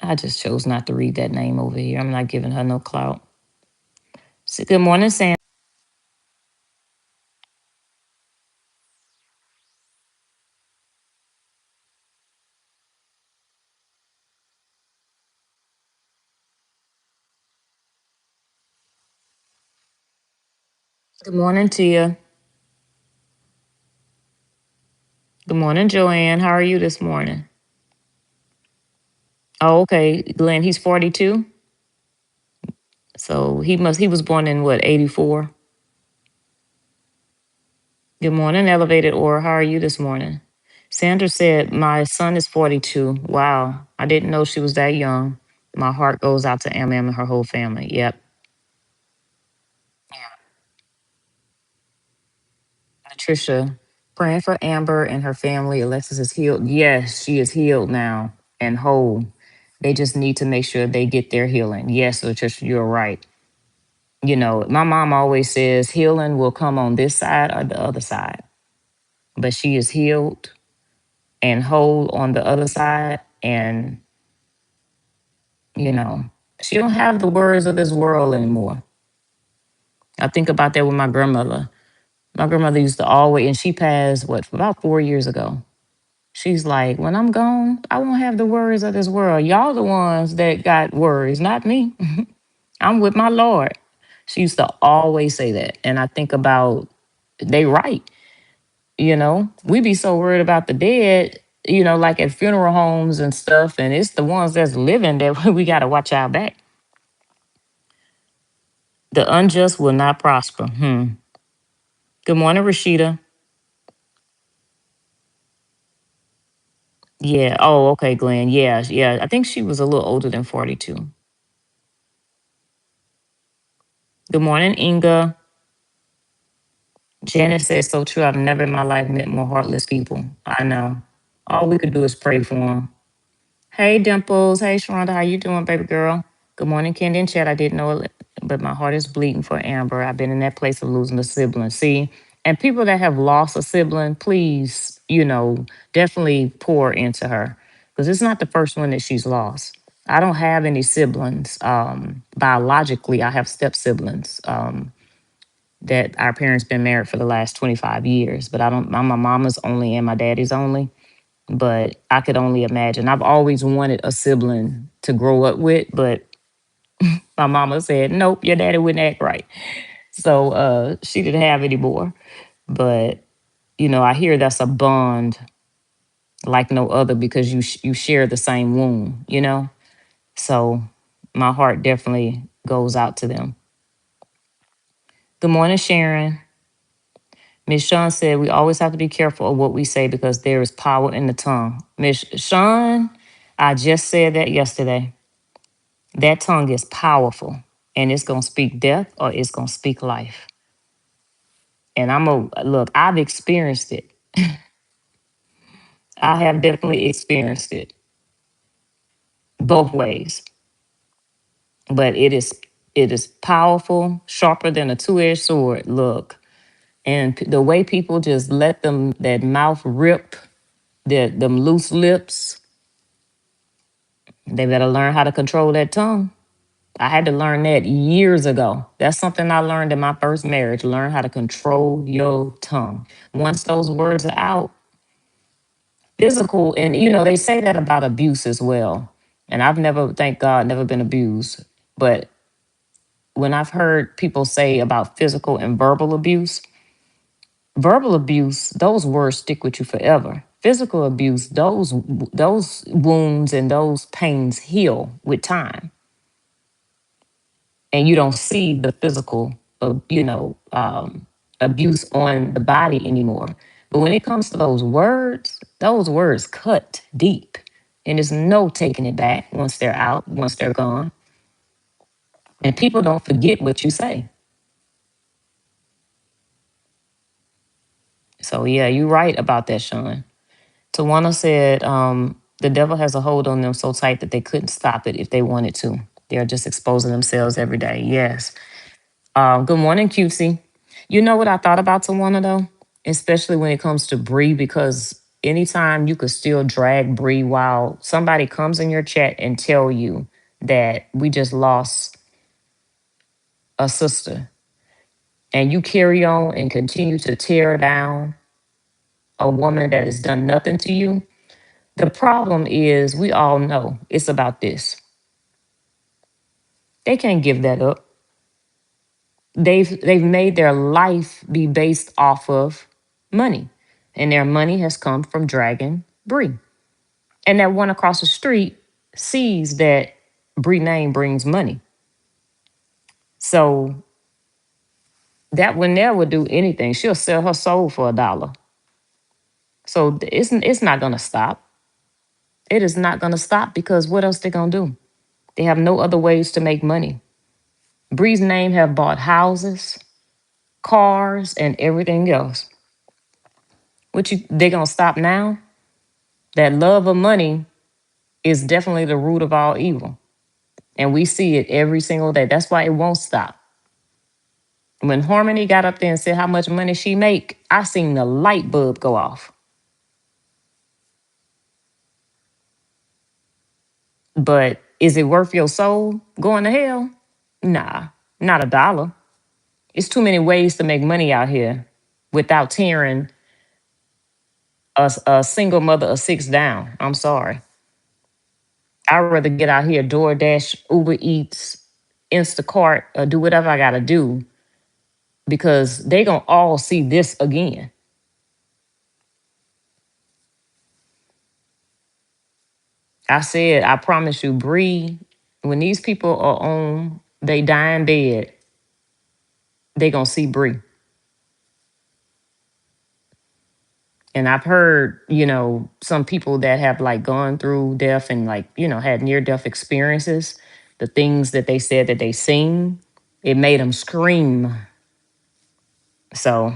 I just chose not to read that name over here. I'm not giving her no clout. So, good morning, Sam. Good morning, Tia. Good morning, Joanne. How are you this morning? Oh, okay. Glenn, he's 42. So he was born in what, 84? Good morning, Elevated Or. How are you this morning? Sandra said, my son is 42. Wow. I didn't know she was that young. My heart goes out to Am and her whole family. Yep. Patricia, praying for Amber and her family. Alexis is healed. Yes, she is healed now and whole. They just need to make sure they get their healing. Yes, Patricia, you're right. My mom always says healing will come on this side or the other side, but she is healed and whole on the other side. And, you know, she don't have the worries of this world anymore. I think about that with my grandmother. My grandmother used to always, and she passed, about 4 years ago. She's like, when I'm gone, I won't have the worries of this world. Y'all the ones that got worries, not me. I'm with my Lord. She used to always say that. And I think about, they right. We be so worried about the dead, like at funeral homes and stuff. And it's the ones that's living that we got to watch our back. The unjust will not prosper. Good morning, Rashida. Yeah. Oh, okay, Glenn. Yeah. Yeah. I think she was a little older than 42. Good morning, Inga. Janice says, so true. I've never in my life met more heartless people. I know. All we could do is pray for them. Hey, Dimples. Hey, Sharonda. How you doing, baby girl? Good morning, Kendi and Chad. I didn't know it, but my heart is bleeding for Amber. I've been in that place of losing a sibling. See, and people that have lost a sibling, please, definitely pour into her because it's not the first one that she's lost. I don't have any siblings. Biologically, I have step siblings. That our parents been married for the last 25 years, but I don't. I'm my mama's only and my daddy's only. But I could only imagine. I've always wanted a sibling to grow up with, but my mama said, nope, your daddy wouldn't act right. So she didn't have any more. But, I hear that's a bond like no other because you share the same womb. So my heart definitely goes out to them. Good morning, Sharon. Miss Sean said we always have to be careful of what we say because there is power in the tongue. Miss Sean, I just said that yesterday. That tongue is powerful and it's going to speak death or it's going to speak life. And look, I've experienced it. I have definitely experienced it both ways. But it is powerful, sharper than a two-edged sword. Look, and the way people just let that mouth rip, them loose lips, they better learn how to control that tongue. I had to learn that years ago. That's something I learned in my first marriage. Learn how to control your tongue. Once those words are out, physical, and they say that about abuse as well. And I've never, thank God, never been abused. But when I've heard people say about physical and verbal abuse, those words stick with you forever. Physical abuse, those wounds and those pains heal with time. And you don't see the physical, abuse on the body anymore. But when it comes to those words cut deep, and there's no taking it back once they're out, once they're gone. And people don't forget what you say. So yeah, you're right about that, Sean. Tawana said, the devil has a hold on them so tight that they couldn't stop it if they wanted to. They're just exposing themselves every day. Yes. Good morning, cutesy. You know what I thought about Tawana though? Especially when it comes to Bree, because anytime you could still drag Bree while somebody comes in your chat and tell you that we just lost a sister, and you carry on and continue to tear down a woman that has done nothing to you. The problem is we all know it's about this. They can't give that up. They've made their life be based off of money, and their money has come from dragging Bree. And that one across the street sees that Bree name brings money, so that one there would do anything. She'll sell her soul for $1. So it's not gonna stop. It is not gonna stop because what else they gonna do? They have no other ways to make money. Bree's name have bought houses, cars, and everything else. They gonna stop now? That love of money is definitely the root of all evil. And we see it every single day. That's why it won't stop. When Harmony got up there and said how much money she make, I seen the light bulb go off. But is it worth your soul going to hell? Nah, not a dollar. It's too many ways to make money out here without tearing a single mother of six down. I'm sorry. I'd rather get out here, DoorDash, Uber Eats, Instacart, or do whatever I gotta do because they gonna all see this again. I said, I promise you, Bree, when these people are on they dying bed, they gonna see Bree. And I've heard, some people that have like gone through death and like, had near death experiences, the things that they said that they seen, it made them scream. So,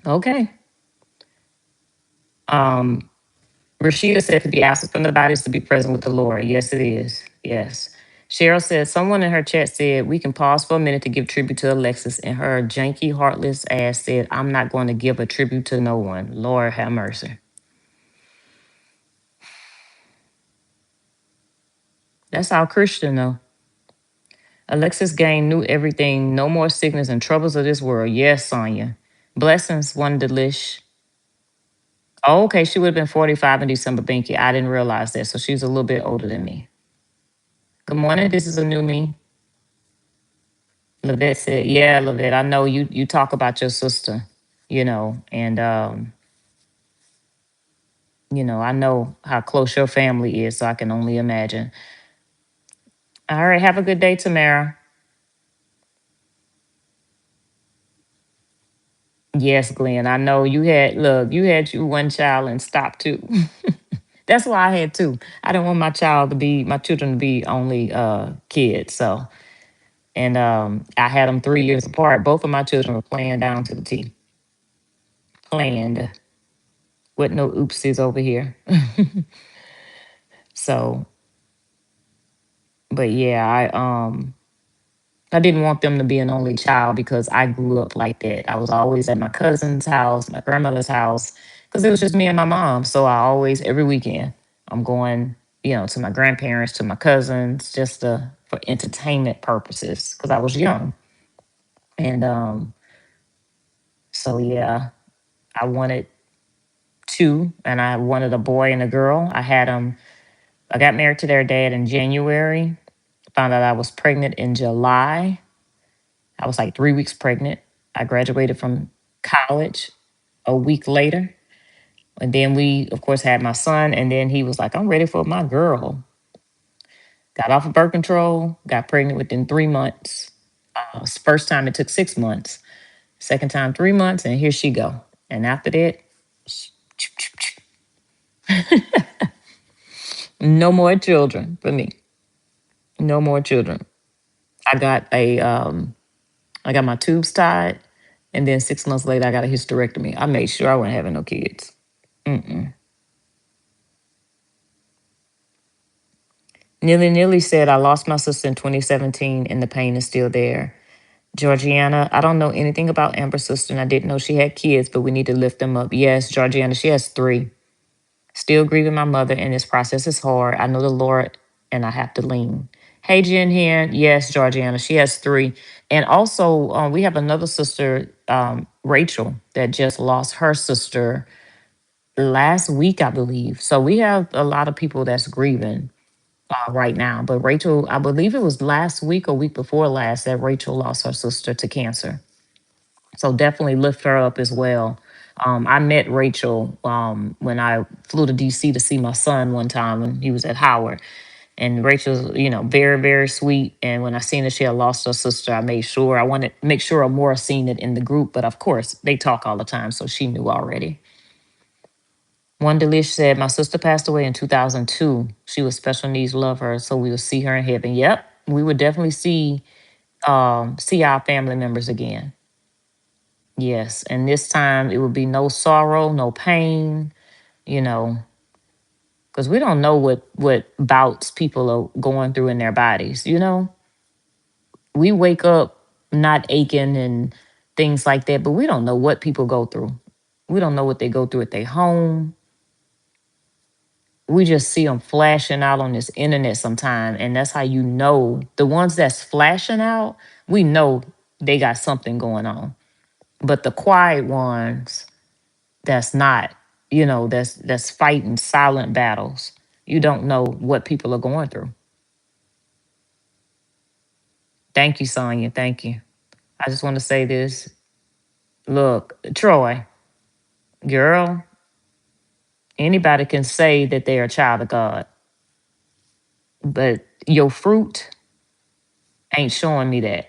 okay. Um, Rashida said to be absent from the body is to be present with the Lord. Yes, it is. Yes. Cheryl said, someone in her chat said, we can pause for a minute to give tribute to Alexis. And her janky, heartless ass said, I'm not going to give a tribute to no one. Lord have mercy. That's our Christian, though. Alexis Gain knew everything. No more sickness and troubles of this world. Yes, Sonia. Blessings, one delish. Oh, okay. She would have been 45 in December. Thank you. I didn't realize that. So she's a little bit older than me. Good morning. This is a new me. Lavette said, yeah, Lavette, I know you talk about your sister, and I know how close your family is, so I can only imagine. All right, have a good day, Tamara. Yes, Glenn. I know you had you one child and stopped too. That's why I had two. I didn't want my children to be only kids. So, and I had them 3 years apart. Both of my children were planned down to the T. Planned with no oopsies over here. So, but yeah, I didn't want them to be an only child because I grew up like that. I was always at my cousin's house, my grandmother's house, because it was just me and my mom. So I always, every weekend, I'm going, to my grandparents, to my cousins, just for entertainment purposes, because I was young. And so yeah, I wanted two, and I wanted a boy and a girl. I got married to their dad in January, found out I was pregnant in July. I was like 3 weeks pregnant. I graduated from college a week later. And then we, of course, had my son. And then he was like, I'm ready for my girl. Got off of birth control, got pregnant within 3 months. First time it took 6 months. Second time, 3 months. And here she go. And after that, no more children for me. No more children. I got I got my tubes tied. And then 6 months later, I got a hysterectomy. I made sure I wasn't having no kids. Mm-mm. Nilly said, I lost my sister in 2017 and the pain is still there. Georgiana, I don't know anything about Amber's sister and I didn't know she had kids, but we need to lift them up. Yes, Georgiana, she has three. Still grieving my mother and this process is hard. I know the Lord and I have to lean. Hey, Jen here. Yes, Georgiana, she has three. And also, we have another sister, Rachel, that just lost her sister last week, I believe. So we have a lot of people that's grieving right now. But Rachel, I believe it was last week or week before last that Rachel lost her sister to cancer. So definitely lift her up as well. I met Rachel when I flew to DC to see my son one time when he was at Howard. And Rachel's, very, very sweet. And when I seen that she had lost her sister, I wanted to make sure more seen it in the group. But of course, they talk all the time, so she knew already. One Delish said, my sister passed away in 2002. She was special needs, love her, so we will see her in heaven. Yep, we would definitely see our family members again. Yes, and this time it would be no sorrow, no pain, you know, because we don't know what bouts people are going through in their bodies. We wake up not aching and things like that. But we don't know what people go through. We don't know what they go through at their home. We just see them flashing out on this internet sometime, and that's how you know the ones that's flashing out. We know they got something going on, but the quiet ones that's not, that's fighting silent battles. You don't know what people are going through. Thank you, Sonia. Thank you. I just want to say this. Look, Troy, girl, anybody can say that they're a child of God, but your fruit ain't showing me that.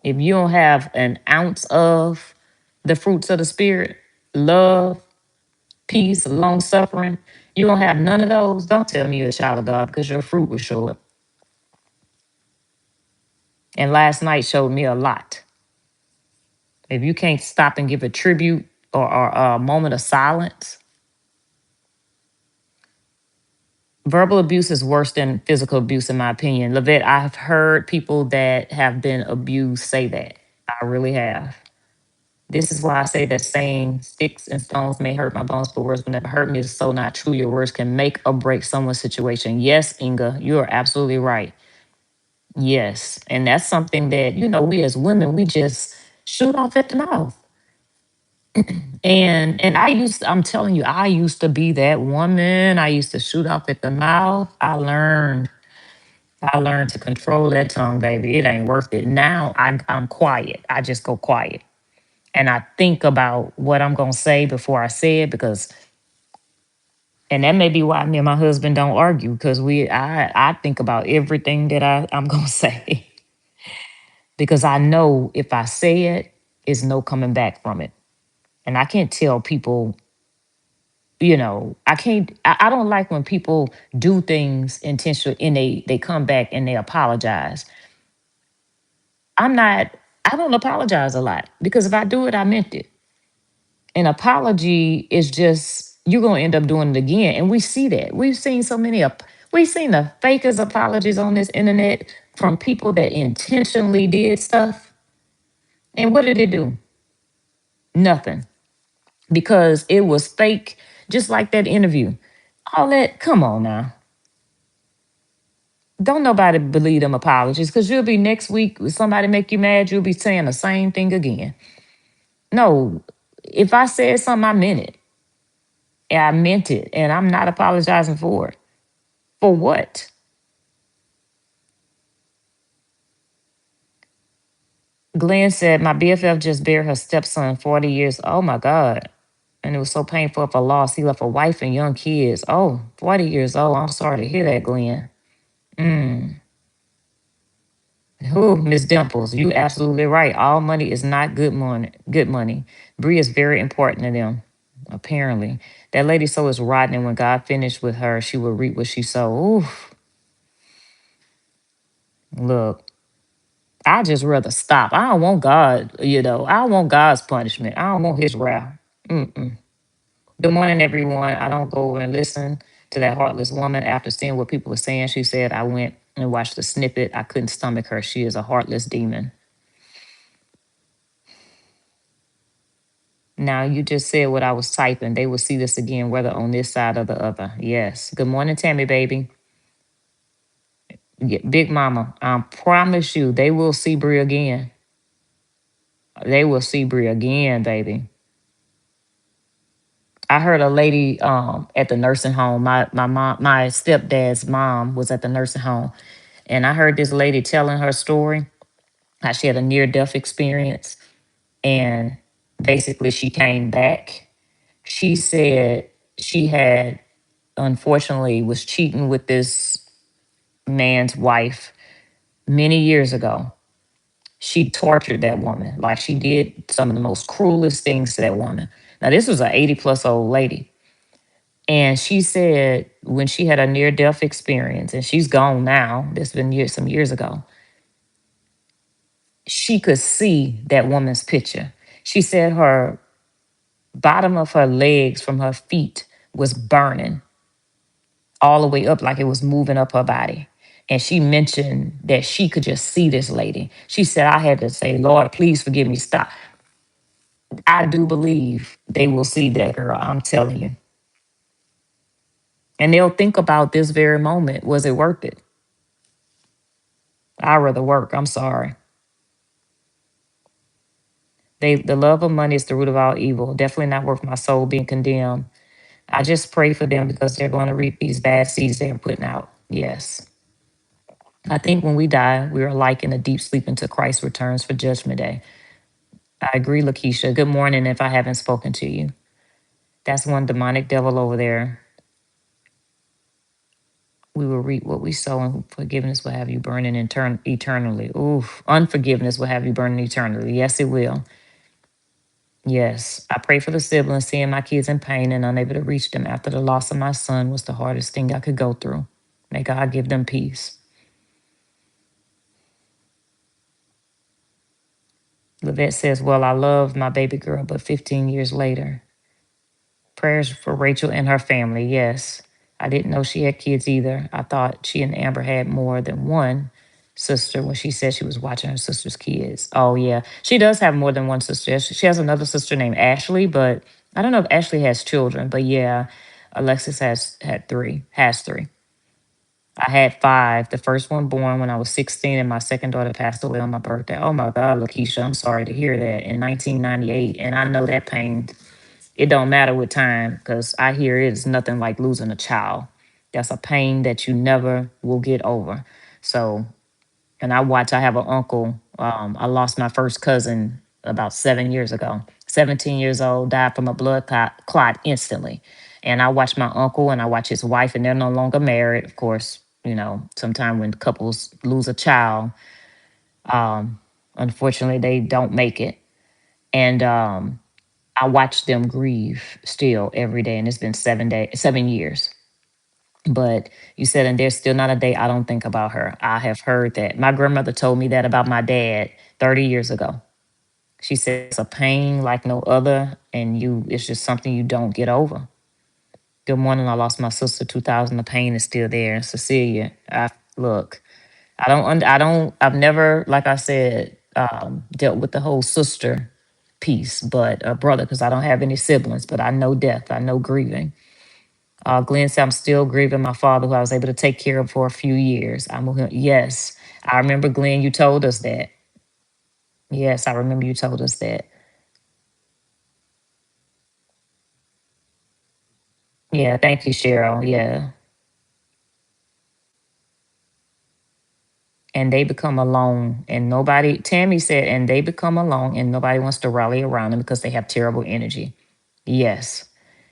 If you don't have an ounce of the fruits of the spirit, love, peace, long suffering, you don't have none of those, don't tell me you're a child of God because your fruit will show up. And last night showed me a lot. If you can't stop and give a tribute or a moment of silence, verbal abuse is worse than physical abuse, in my opinion. Lavette, I've heard people that have been abused say that. I really have. This is why I say that saying sticks and stones may hurt my bones, but words will never hurt me is so not true. Your words can make or break someone's situation. Yes, Inga, you are absolutely right. Yes. And that's something that, we as women, we just shoot off at the mouth. And I'm telling you, I used to be that woman. I used to shoot off at the mouth. I learned to control that tongue, baby. It ain't worth it. Now I'm quiet. I just go quiet. And I think about what I'm gonna say before I say it and that may be why me and my husband don't argue, because I think about everything that I'm gonna say. Because I know if I say it, it's no coming back from it. And I can't tell people, I don't like when people do things intentionally and they come back and they apologize. I'm not, I don't apologize a lot because if I do it, I meant it. An apology is just, you're going to end up doing it again. And we see that. We've seen the fakest apologies on this internet from people that intentionally did stuff. And what did it do? Nothing. Because it was fake, just like that interview. All that, come on now. Don't nobody believe them apologies because you'll be next week, if somebody make you mad, you'll be saying the same thing again. No, if I said something, I meant it. And I meant it, and I'm not apologizing for it. For what? Glenn said, my BFF just buried her stepson, 40 years. Oh my God. And it was so painful for loss. He left a wife and young kids. Oh, 40 years old. I'm sorry to hear that, Glenn. Who, Miss Dimples, you absolutely right. All money is not good money. Good money. Bree is very important to them, apparently. That lady soul is rotten, and when God finished with her, she will reap what she sowed. Oof. Look, I just rather stop. I don't want God, I don't want God's punishment. I don't want his wrath. Mm-mm. Good morning, everyone. I don't go over and listen to that heartless woman after seeing what people were saying. She said, I went and watched the snippet. I couldn't stomach her. She is a heartless demon. Now, you just said what I was typing. They will see this again, whether on this side or the other. Yes. Good morning, Tammy, baby. Yeah, Big Mama, I promise you, they will see Brie again. They will see Brie again, baby. I heard a lady at the nursing home. My stepdad's mom was at the nursing home, and I heard this lady telling her story how she had a near death experience, and basically she came back. She said she had unfortunately was cheating with this man's wife many years ago. She tortured that woman. Like she did some of the most cruelest things to that woman. Now, this was an 80 plus old lady. And she said when she had a near death experience, and she's gone now, this has been some years ago, she could see that woman's picture. She said her bottom of her legs from her feet was burning all the way up like it was moving up her body. And she mentioned that she could just see this lady. She said, I had to say, Lord, please forgive me. Stop. I do believe they will see that girl. I'm telling you. And they'll think about this very moment. Was it worth it? I'd rather work. I'm sorry. The love of money is the root of all evil. Definitely not worth my soul being condemned. I just pray for them because they're going to reap these bad seeds they're putting out. Yes. I think when we die, we are like in a deep sleep until Christ returns for judgment day. I agree, Lakeisha. Good morning if I haven't spoken to you. That's one demonic devil over there. We will reap what we sow, and forgiveness will have you burning eternally. Oof. Unforgiveness will have you burning eternally. Yes, it will. Yes. I pray for the siblings, seeing my kids in pain and unable to reach them after the loss of my son was the hardest thing I could go through. May God give them peace. Levette says, well, I love my baby girl, but 15 years later. Prayers for Rachel and her family. Yes. I didn't know she had kids either. I thought she and Amber had more than one sister when she said she was watching her sister's kids. Oh, yeah. She does have more than one sister. She has another sister named Ashley, but I don't know if Ashley has children. But yeah, Alexis has three. I had five. The first one born when I was 16, and my second daughter passed away on my birthday. Oh my God, Lakeisha, I'm sorry to hear that in 1998. And I know that pain, it don't matter with time because I hear it is nothing like losing a child. That's a pain that you never will get over. So, and I have an uncle. I lost my first cousin about 7 years ago. 17 years old, died from a blood clot instantly. And I watch my uncle and I watch his wife, and they're no longer married. Of course, sometime when couples lose a child, um, unfortunately, they don't make it. And I watch them grieve still every day, and it's been 7 years. But you said, and there's still not a day I don't think about her. I have heard that. My grandmother told me that about my dad 30 years ago. She said it's a pain like no other, and it's just something you don't get over. Good morning. I lost my sister 2000. The pain is still there. And Cecilia, look, I've never, like I said, dealt with the whole sister piece, but a brother, because I don't have any siblings, but I know death. I know grieving. Glenn said, I'm still grieving my father, who I was able to take care of for a few years. Yes, I remember, Glenn, you told us that. Yes, I remember you told us that. Yeah, thank you, Cheryl. Yeah. And they become alone, and Tammy said, and they become alone, and nobody wants to rally around them because they have terrible energy. Yes.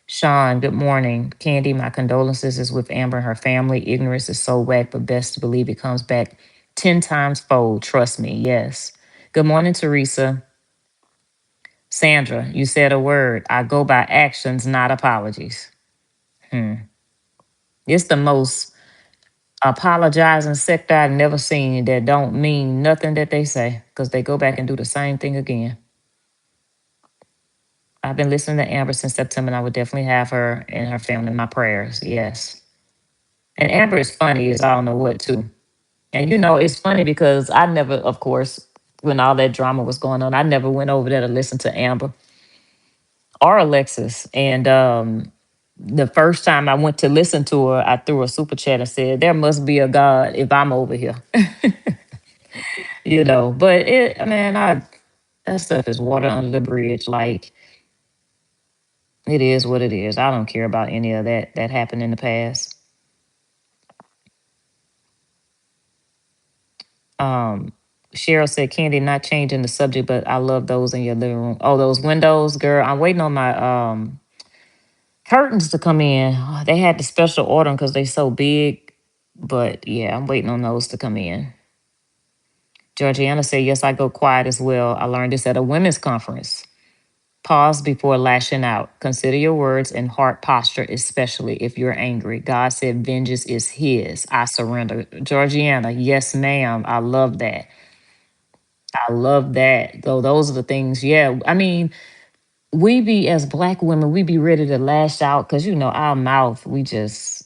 Sean, good morning. Candy, my condolences is with Amber and her family. Ignorance is so whack, but best to believe it comes back 10 times fold. Trust me. Yes. Good morning, Teresa. Sandra, you said a word. I go by actions, not apologies. Hmm. It's the most apologizing sect I've never seen that don't mean nothing that they say because they go back and do the same thing again. I've been listening to Amber since September, and I would definitely have her and her family in my prayers. Yes. And Amber is funny as I don't know what, too. And it's funny because I never, of course, when all that drama was going on, I never went over there to listen to Amber or Alexis. And the first time I went to listen to her, I threw a super chat and said, there must be a God if I'm over here. But man, that stuff is water under the bridge. Like, it is what it is. I don't care about any of that happened in the past. Um, Cheryl said, Candy, not changing the subject, but I love those in your living room. Oh, those windows, girl. I'm waiting on my curtains to come in. They had the special order because they so big. But yeah, I'm waiting on those to come in. Georgiana said, yes, I go quiet as well. I learned this at a women's conference. Pause before lashing out. Consider your words and heart posture, especially if you're angry. God said, vengeance is his. I surrender. Georgiana, yes, ma'am. I love that. I love that. Though those are the things, yeah. I mean, we be as black women, we be ready to lash out because our mouth, we just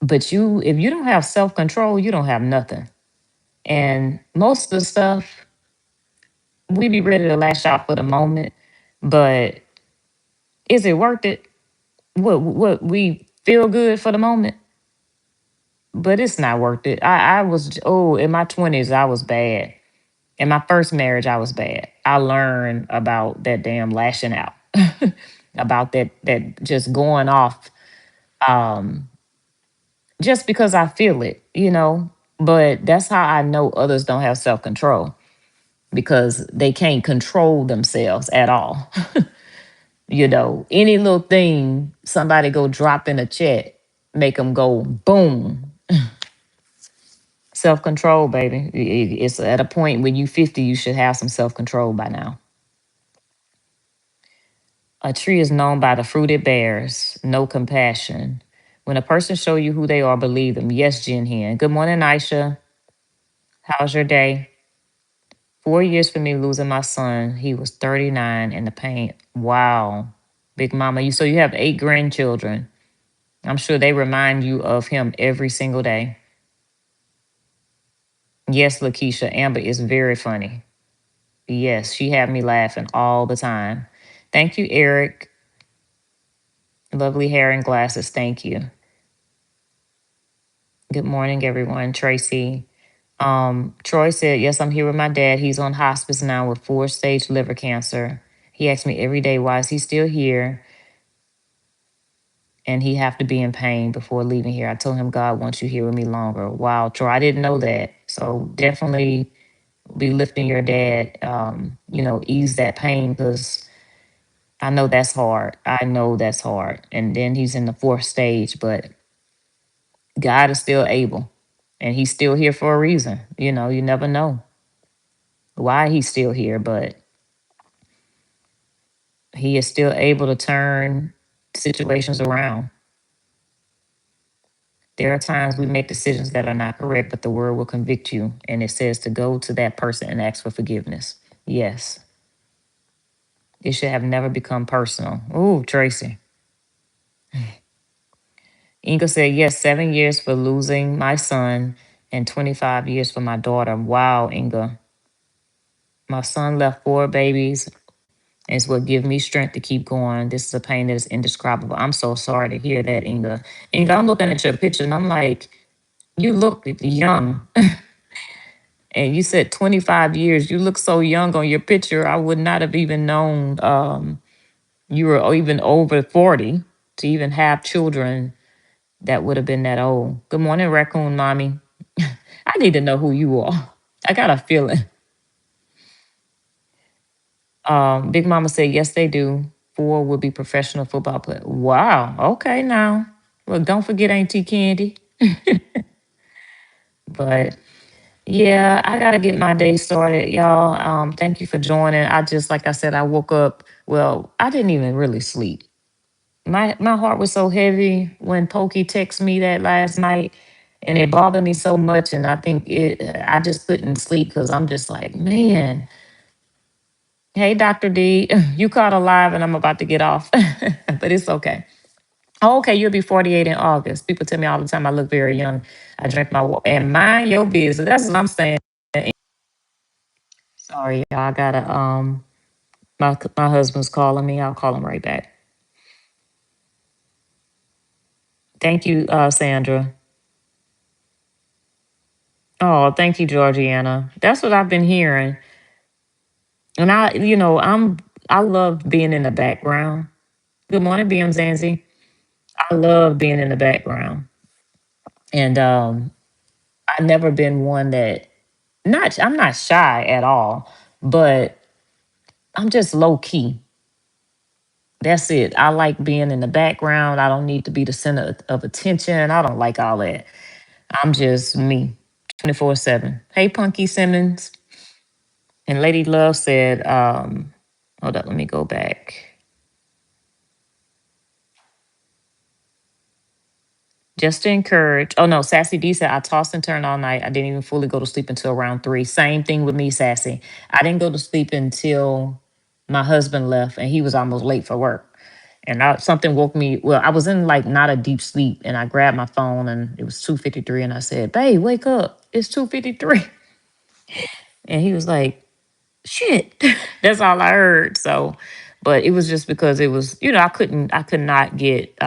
But if you don't have self control, you don't have nothing. And most of the stuff, we be ready to lash out for the moment, but is it worth it? What we feel good for the moment, but it's not worth it. I was in my 20s, I was bad. In my first marriage, I was bad. I learned about that damn lashing out, about that just going off, um, just because I feel it, you know. But that's how I know others don't have self control because they can't control themselves at all. You know, any little thing somebody go drop in a chat, make them go boom. Self control, baby. It's at a point when you 50, you should have some self control by now. A tree is known by the fruit it bears. No compassion. When a person show you who they are, believe them. Yes, Jen Hen. Good morning, Aisha. How's your day? 4 years for me losing my son. He was 39 in the pain. Wow. Big mama. You have 8 grandchildren. I'm sure they remind you of him every single day. Yes, Lakeisha. Amber is very funny. Yes, she had me laughing all the time. Thank you, Eric. Lovely hair and glasses. Thank you. Good morning, everyone. Tracy. Troy said, yes, I'm here with my dad. He's on hospice now with 4-stage liver cancer. He asks me every day, why is he still here? And he have to be in pain before leaving here. I told him God wants you here with me longer. Wow, Troy, I didn't know that. So definitely be lifting your dad, ease that pain because I know that's hard. I know that's hard. And then he's in the 4th stage, but God is still able. And he's still here for a reason. You know, you never know why he's still here, but he is still able to turn situations around. There are times we make decisions that are not correct, but the word will convict you. And it says to go to that person and ask for forgiveness. Yes. It should have never become personal. Ooh, Tracy. Inga said, yes, 7 years for losing my son and 25 years for my daughter. Wow, Inga. My son left 4 babies. And it's what gives me strength to keep going. This is a pain that is indescribable. I'm so sorry to hear that, Inga. Inga, I'm looking at your picture and I'm like, you look young. And you said 25 years. You look so young on your picture. I would not have even known you were even over 40 to even have children that would have been that old. Good morning, Raccoon Mommy. I need to know who you are. I got a feeling. Big Mama said, yes, they do. 4 will be professional football players. Wow. Okay, now. Well, don't forget Auntie Candy. But yeah, I gotta get my day started, y'all. Thank you for joining. I just, like I said, I woke up. Well, I didn't even really sleep. My heart was so heavy when Pokey texted me that last night, and it bothered me so much. And I think I just couldn't sleep because I'm just like, man. Hey, Dr. D, you caught alive, and I'm about to get off, but it's okay. Oh, okay, you'll be 48 in August. People tell me all the time I look very young. I drink my water and mind your business. That's what I'm saying. Sorry, y'all. I gotta my husband's calling me. I'll call him right back. Thank you, Sandra. Oh, thank you, Georgiana. That's what I've been hearing. And I love being in the background. Good morning, BM Zanzi. I love being in the background. And I've never been one that not I'm not shy at all, but I'm just low key. That's it. I like being in the background. I don't need to be the center of attention. I don't like all that. I'm just me, 24/7. Hey, Punky Simmons. And Lady Love said, hold up, let me go back. Just to encourage. Oh no, Sassy D said, I tossed and turned all night. I didn't even fully go to sleep until around 3. Same thing with me, Sassy. I didn't go to sleep until my husband left and he was almost late for work. And something woke me. Well, I was in like not a deep sleep, and I grabbed my phone, and it was 2:53, and I said, "Babe, wake up! It's 2:53." And he was like, "Shit!" That's all I heard. So, but it was just because it was, I could not get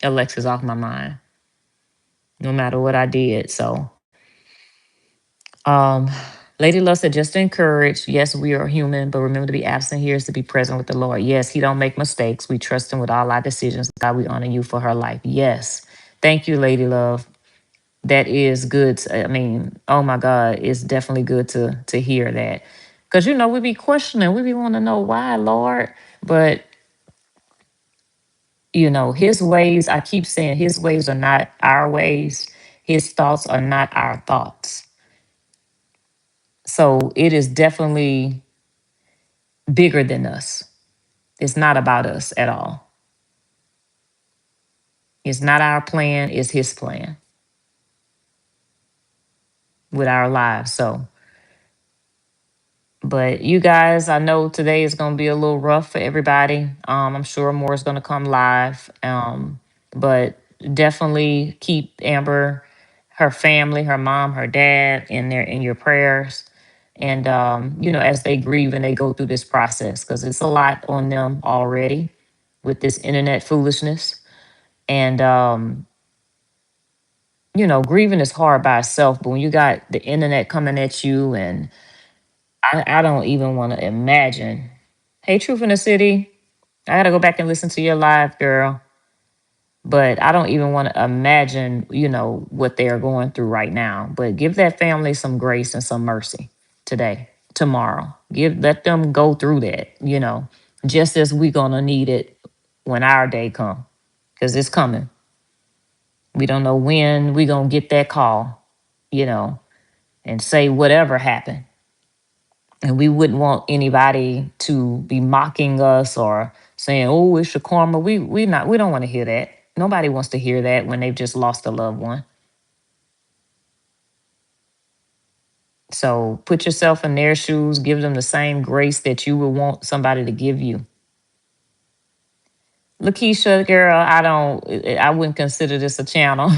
Alexis off my mind, no matter what I did. So, um, Lady Love said, just to encourage, yes, we are human, but remember to be absent here is to be present with the Lord. Yes, He don't make mistakes. We trust Him with all our decisions. God, we honor you for her life. Yes. Thank you, Lady Love. That is good. I mean, oh my God, it's definitely good to hear that. Because we be questioning, we be want to know why, Lord. But his ways, I keep saying his ways are not our ways. His thoughts are not our thoughts. So it is definitely bigger than us. It's not about us at all. It's not our plan, it's his plan with our lives. So, but you guys, I know today is going to be a little rough for everybody. I'm sure more is going to come live. But definitely keep Amber, her family, her mom, her dad in your prayers. And as they grieve and they go through this process, because it's a lot on them already with this internet foolishness. And grieving is hard by itself, but when you got the internet coming at you, and I don't even want to imagine. Hey, Truth in the City, I got to go back and listen to your live, girl. But I don't even want to imagine, what they are going through right now. But give that family some grace and some mercy today, tomorrow. Let them go through that, just as we gonna need it when our day come, because it's coming. We don't know when we gonna get that call, you know, and say whatever happened. And we wouldn't want anybody to be mocking us or saying, "Oh, it's your karma." We don't want to hear that. Nobody wants to hear that when they've just lost a loved one. So put yourself in their shoes, give them the same grace that you would want somebody to give you. Lakeisha, girl, I wouldn't consider this a channel.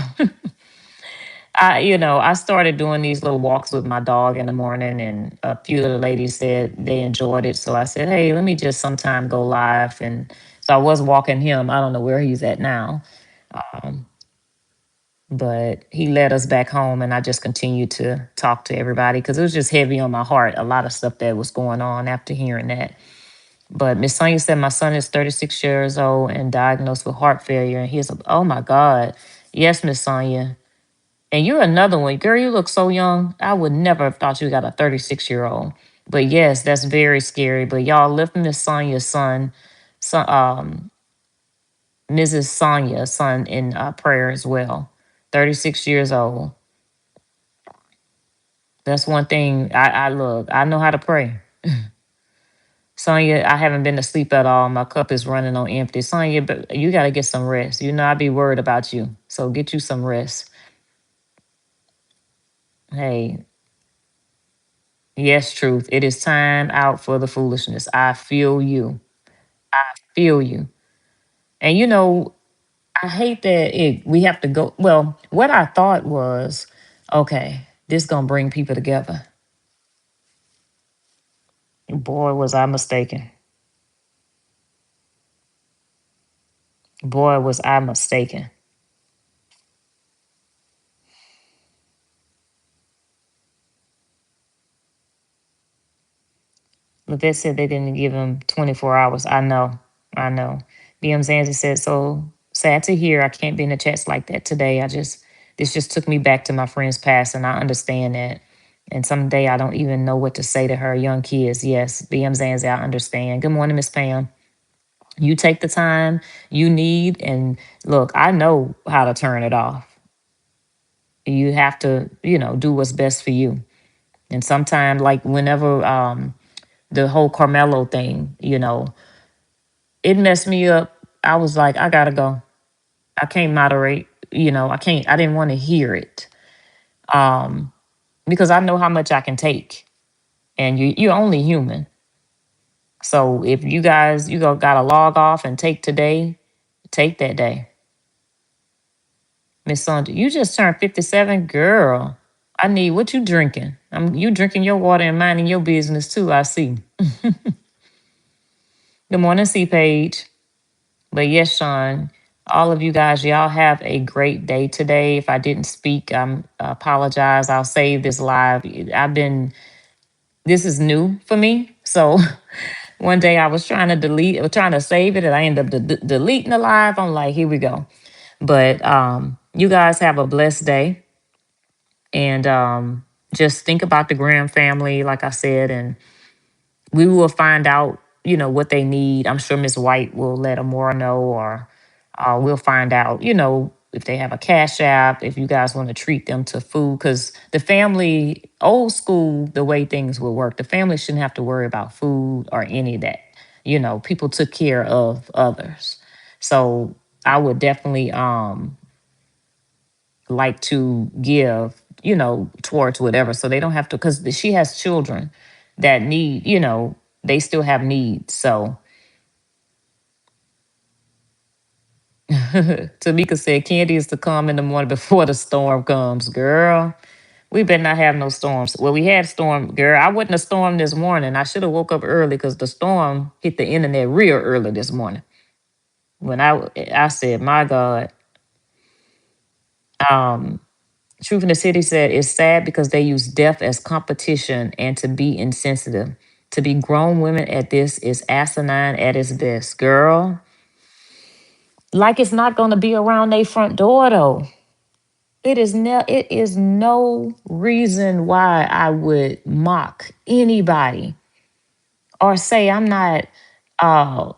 I started doing these little walks with my dog in the morning, and a few of the ladies said they enjoyed it. So I said, hey, let me just sometime go live. And so I was walking him. I don't know where he's at now, um, but he led us back home, and I just continued to talk to everybody because it was just heavy on my heart. A lot of stuff that was going on after hearing that. But Miss Sonia said, my son is 36 years old and diagnosed with heart failure. And he's, oh my God. Yes, Miss Sonia. And you're another one. Girl, you look so young. I would never have thought you got a 36-year-old. But yes, that's very scary. But y'all lift Miss Sonia's son, Mrs. Sonia's son in prayer as well. 36 years old. That's one thing I look. I know how to pray. Sonya, I haven't been to sleep at all. My cup is running on empty. Sonya, but you got to get some rest. I'd be worried about you. So get you some rest. Hey, yes, truth. It is time out for the foolishness. I feel you. I feel you. And I hate that we have to go. Well, what I thought was, okay, this gonna bring people together. Boy, was I mistaken. Boy, was I mistaken. Levette said they didn't give him 24 hours. I know. I know. BM Zanzi said, so sad to hear. I can't be in the chats like that today. This just took me back to my friend's past, and I understand that. And someday I don't even know what to say to her young kids. Yes, BM Zanzi, I understand. Good morning, Miss Pam. You take the time you need. And look, I know how to turn it off. You have to, do what's best for you. And sometimes, like whenever the whole Carmelo thing, it messed me up. I was like, I gotta go. I can't moderate. I didn't want to hear it. Um, because I know how much I can take. And you're only human. So if you guys, gotta log off and take today, Take that day. Miss Sandra, you just turned 57, girl. I need what you drinking. You drinking your water and minding your business too, I see. Good morning, C Page. But yes, Sean, all of you guys, y'all have a great day today. If I didn't speak, I apologize. I'll save this live. This is new for me. So one day I was trying to delete or trying to save it and I ended up deleting the live. I'm like, here we go. But you guys have a blessed day. And just think about the Graham family, like I said, and we will find out, what they need. I'm sure Miss White will let Amora know, or we'll find out, if they have a cash app, if you guys want to treat them to food, because the family, old school, the way things will work, the family shouldn't have to worry about food or any of that. People took care of others. So I would definitely like to give, towards whatever. So they don't have to, because she has children that need, they still have needs. So Tamika said, Candy is to come in the morning before the storm comes. Girl, we better not have no storms. Well, we had storm, girl. I wasn't a storm this morning. I should have woke up early because the storm hit the internet real early this morning. When I said, my God, um, Truth in the City said it's sad because they use death as competition and to be insensitive. To be grown women at this is asinine at its best. Girl, like it's not gonna be around their front door though. It is no reason why I would mock anybody or say I'm not uh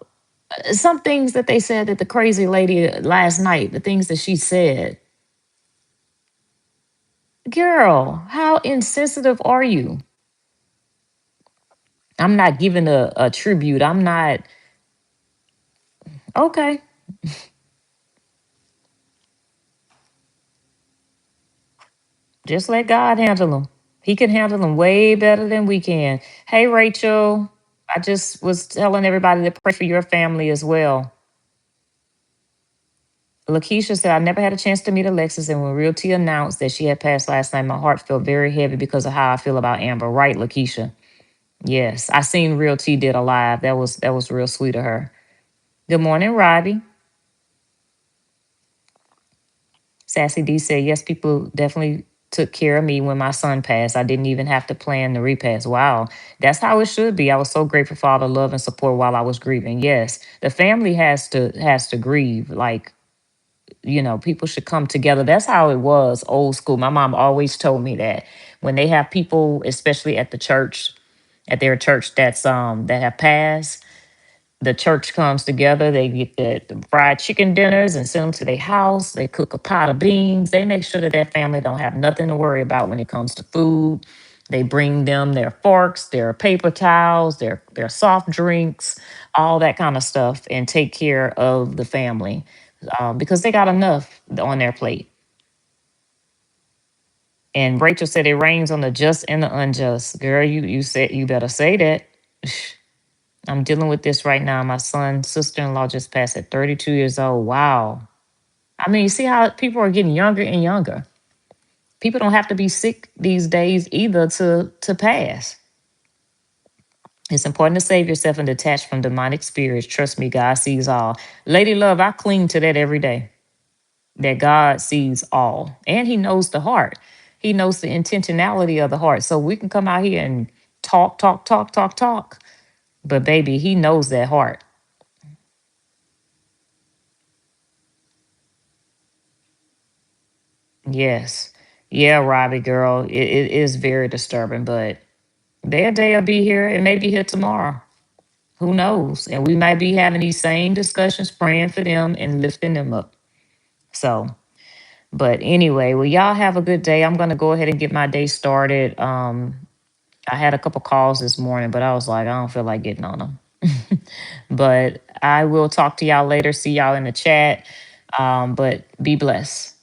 some things that they said that the crazy lady last night, the things that she said. Girl, how insensitive are you? I'm not giving a tribute. I'm not okay. Just let God handle them. He can handle them way better than we can. Hey, Rachel, I just was telling everybody to pray for your family as well. Lakeisha said, I never had a chance to meet Alexis, and when Realty announced that she had passed last night, my heart felt very heavy because of how I feel about Amber. Right, Lakeisha? Yes, I seen Realty did a live. That was real sweet of her. Good morning, Robbie. Sassy D said, yes, people definitely took care of me when my son passed. I didn't even have to plan the repast. Wow. That's how it should be. I was so grateful for all the love and support while I was grieving. Yes. The family has to grieve. Like, people should come together. That's how it was old school. My mom always told me that when they have people, especially at the church, at their church that have passed, the church comes together. They get the fried chicken dinners and send them to their house. They cook a pot of beans. They make sure that their family don't have nothing to worry about when it comes to food. They bring them their forks, their paper towels, their soft drinks, all that kind of stuff, and take care of the family because they got enough on their plate. And Rachel said it rains on the just and the unjust. Girl, you said you better say that. I'm dealing with this right now. My son's sister-in-law just passed at 32 years old. Wow. I mean, you see how people are getting younger and younger. People don't have to be sick these days either to pass. It's important to save yourself and detach from demonic spirits. Trust me, God sees all. Lady Love, I cling to that every day. That God sees all. And he knows the heart. He knows the intentionality of the heart. So we can come out here and talk, talk, talk, talk, talk. But baby, he knows that heart. Yes. Yeah, Robbie girl. It is very disturbing, but their day will be here. It may be here tomorrow. Who knows? And we might be having these same discussions, praying for them and lifting them up. So, but anyway, well, y'all have a good day. I'm gonna go ahead and get my day started. I had a couple calls this morning, but I was like, I don't feel like getting on them. But I will talk to y'all later. See y'all in the chat. But be blessed.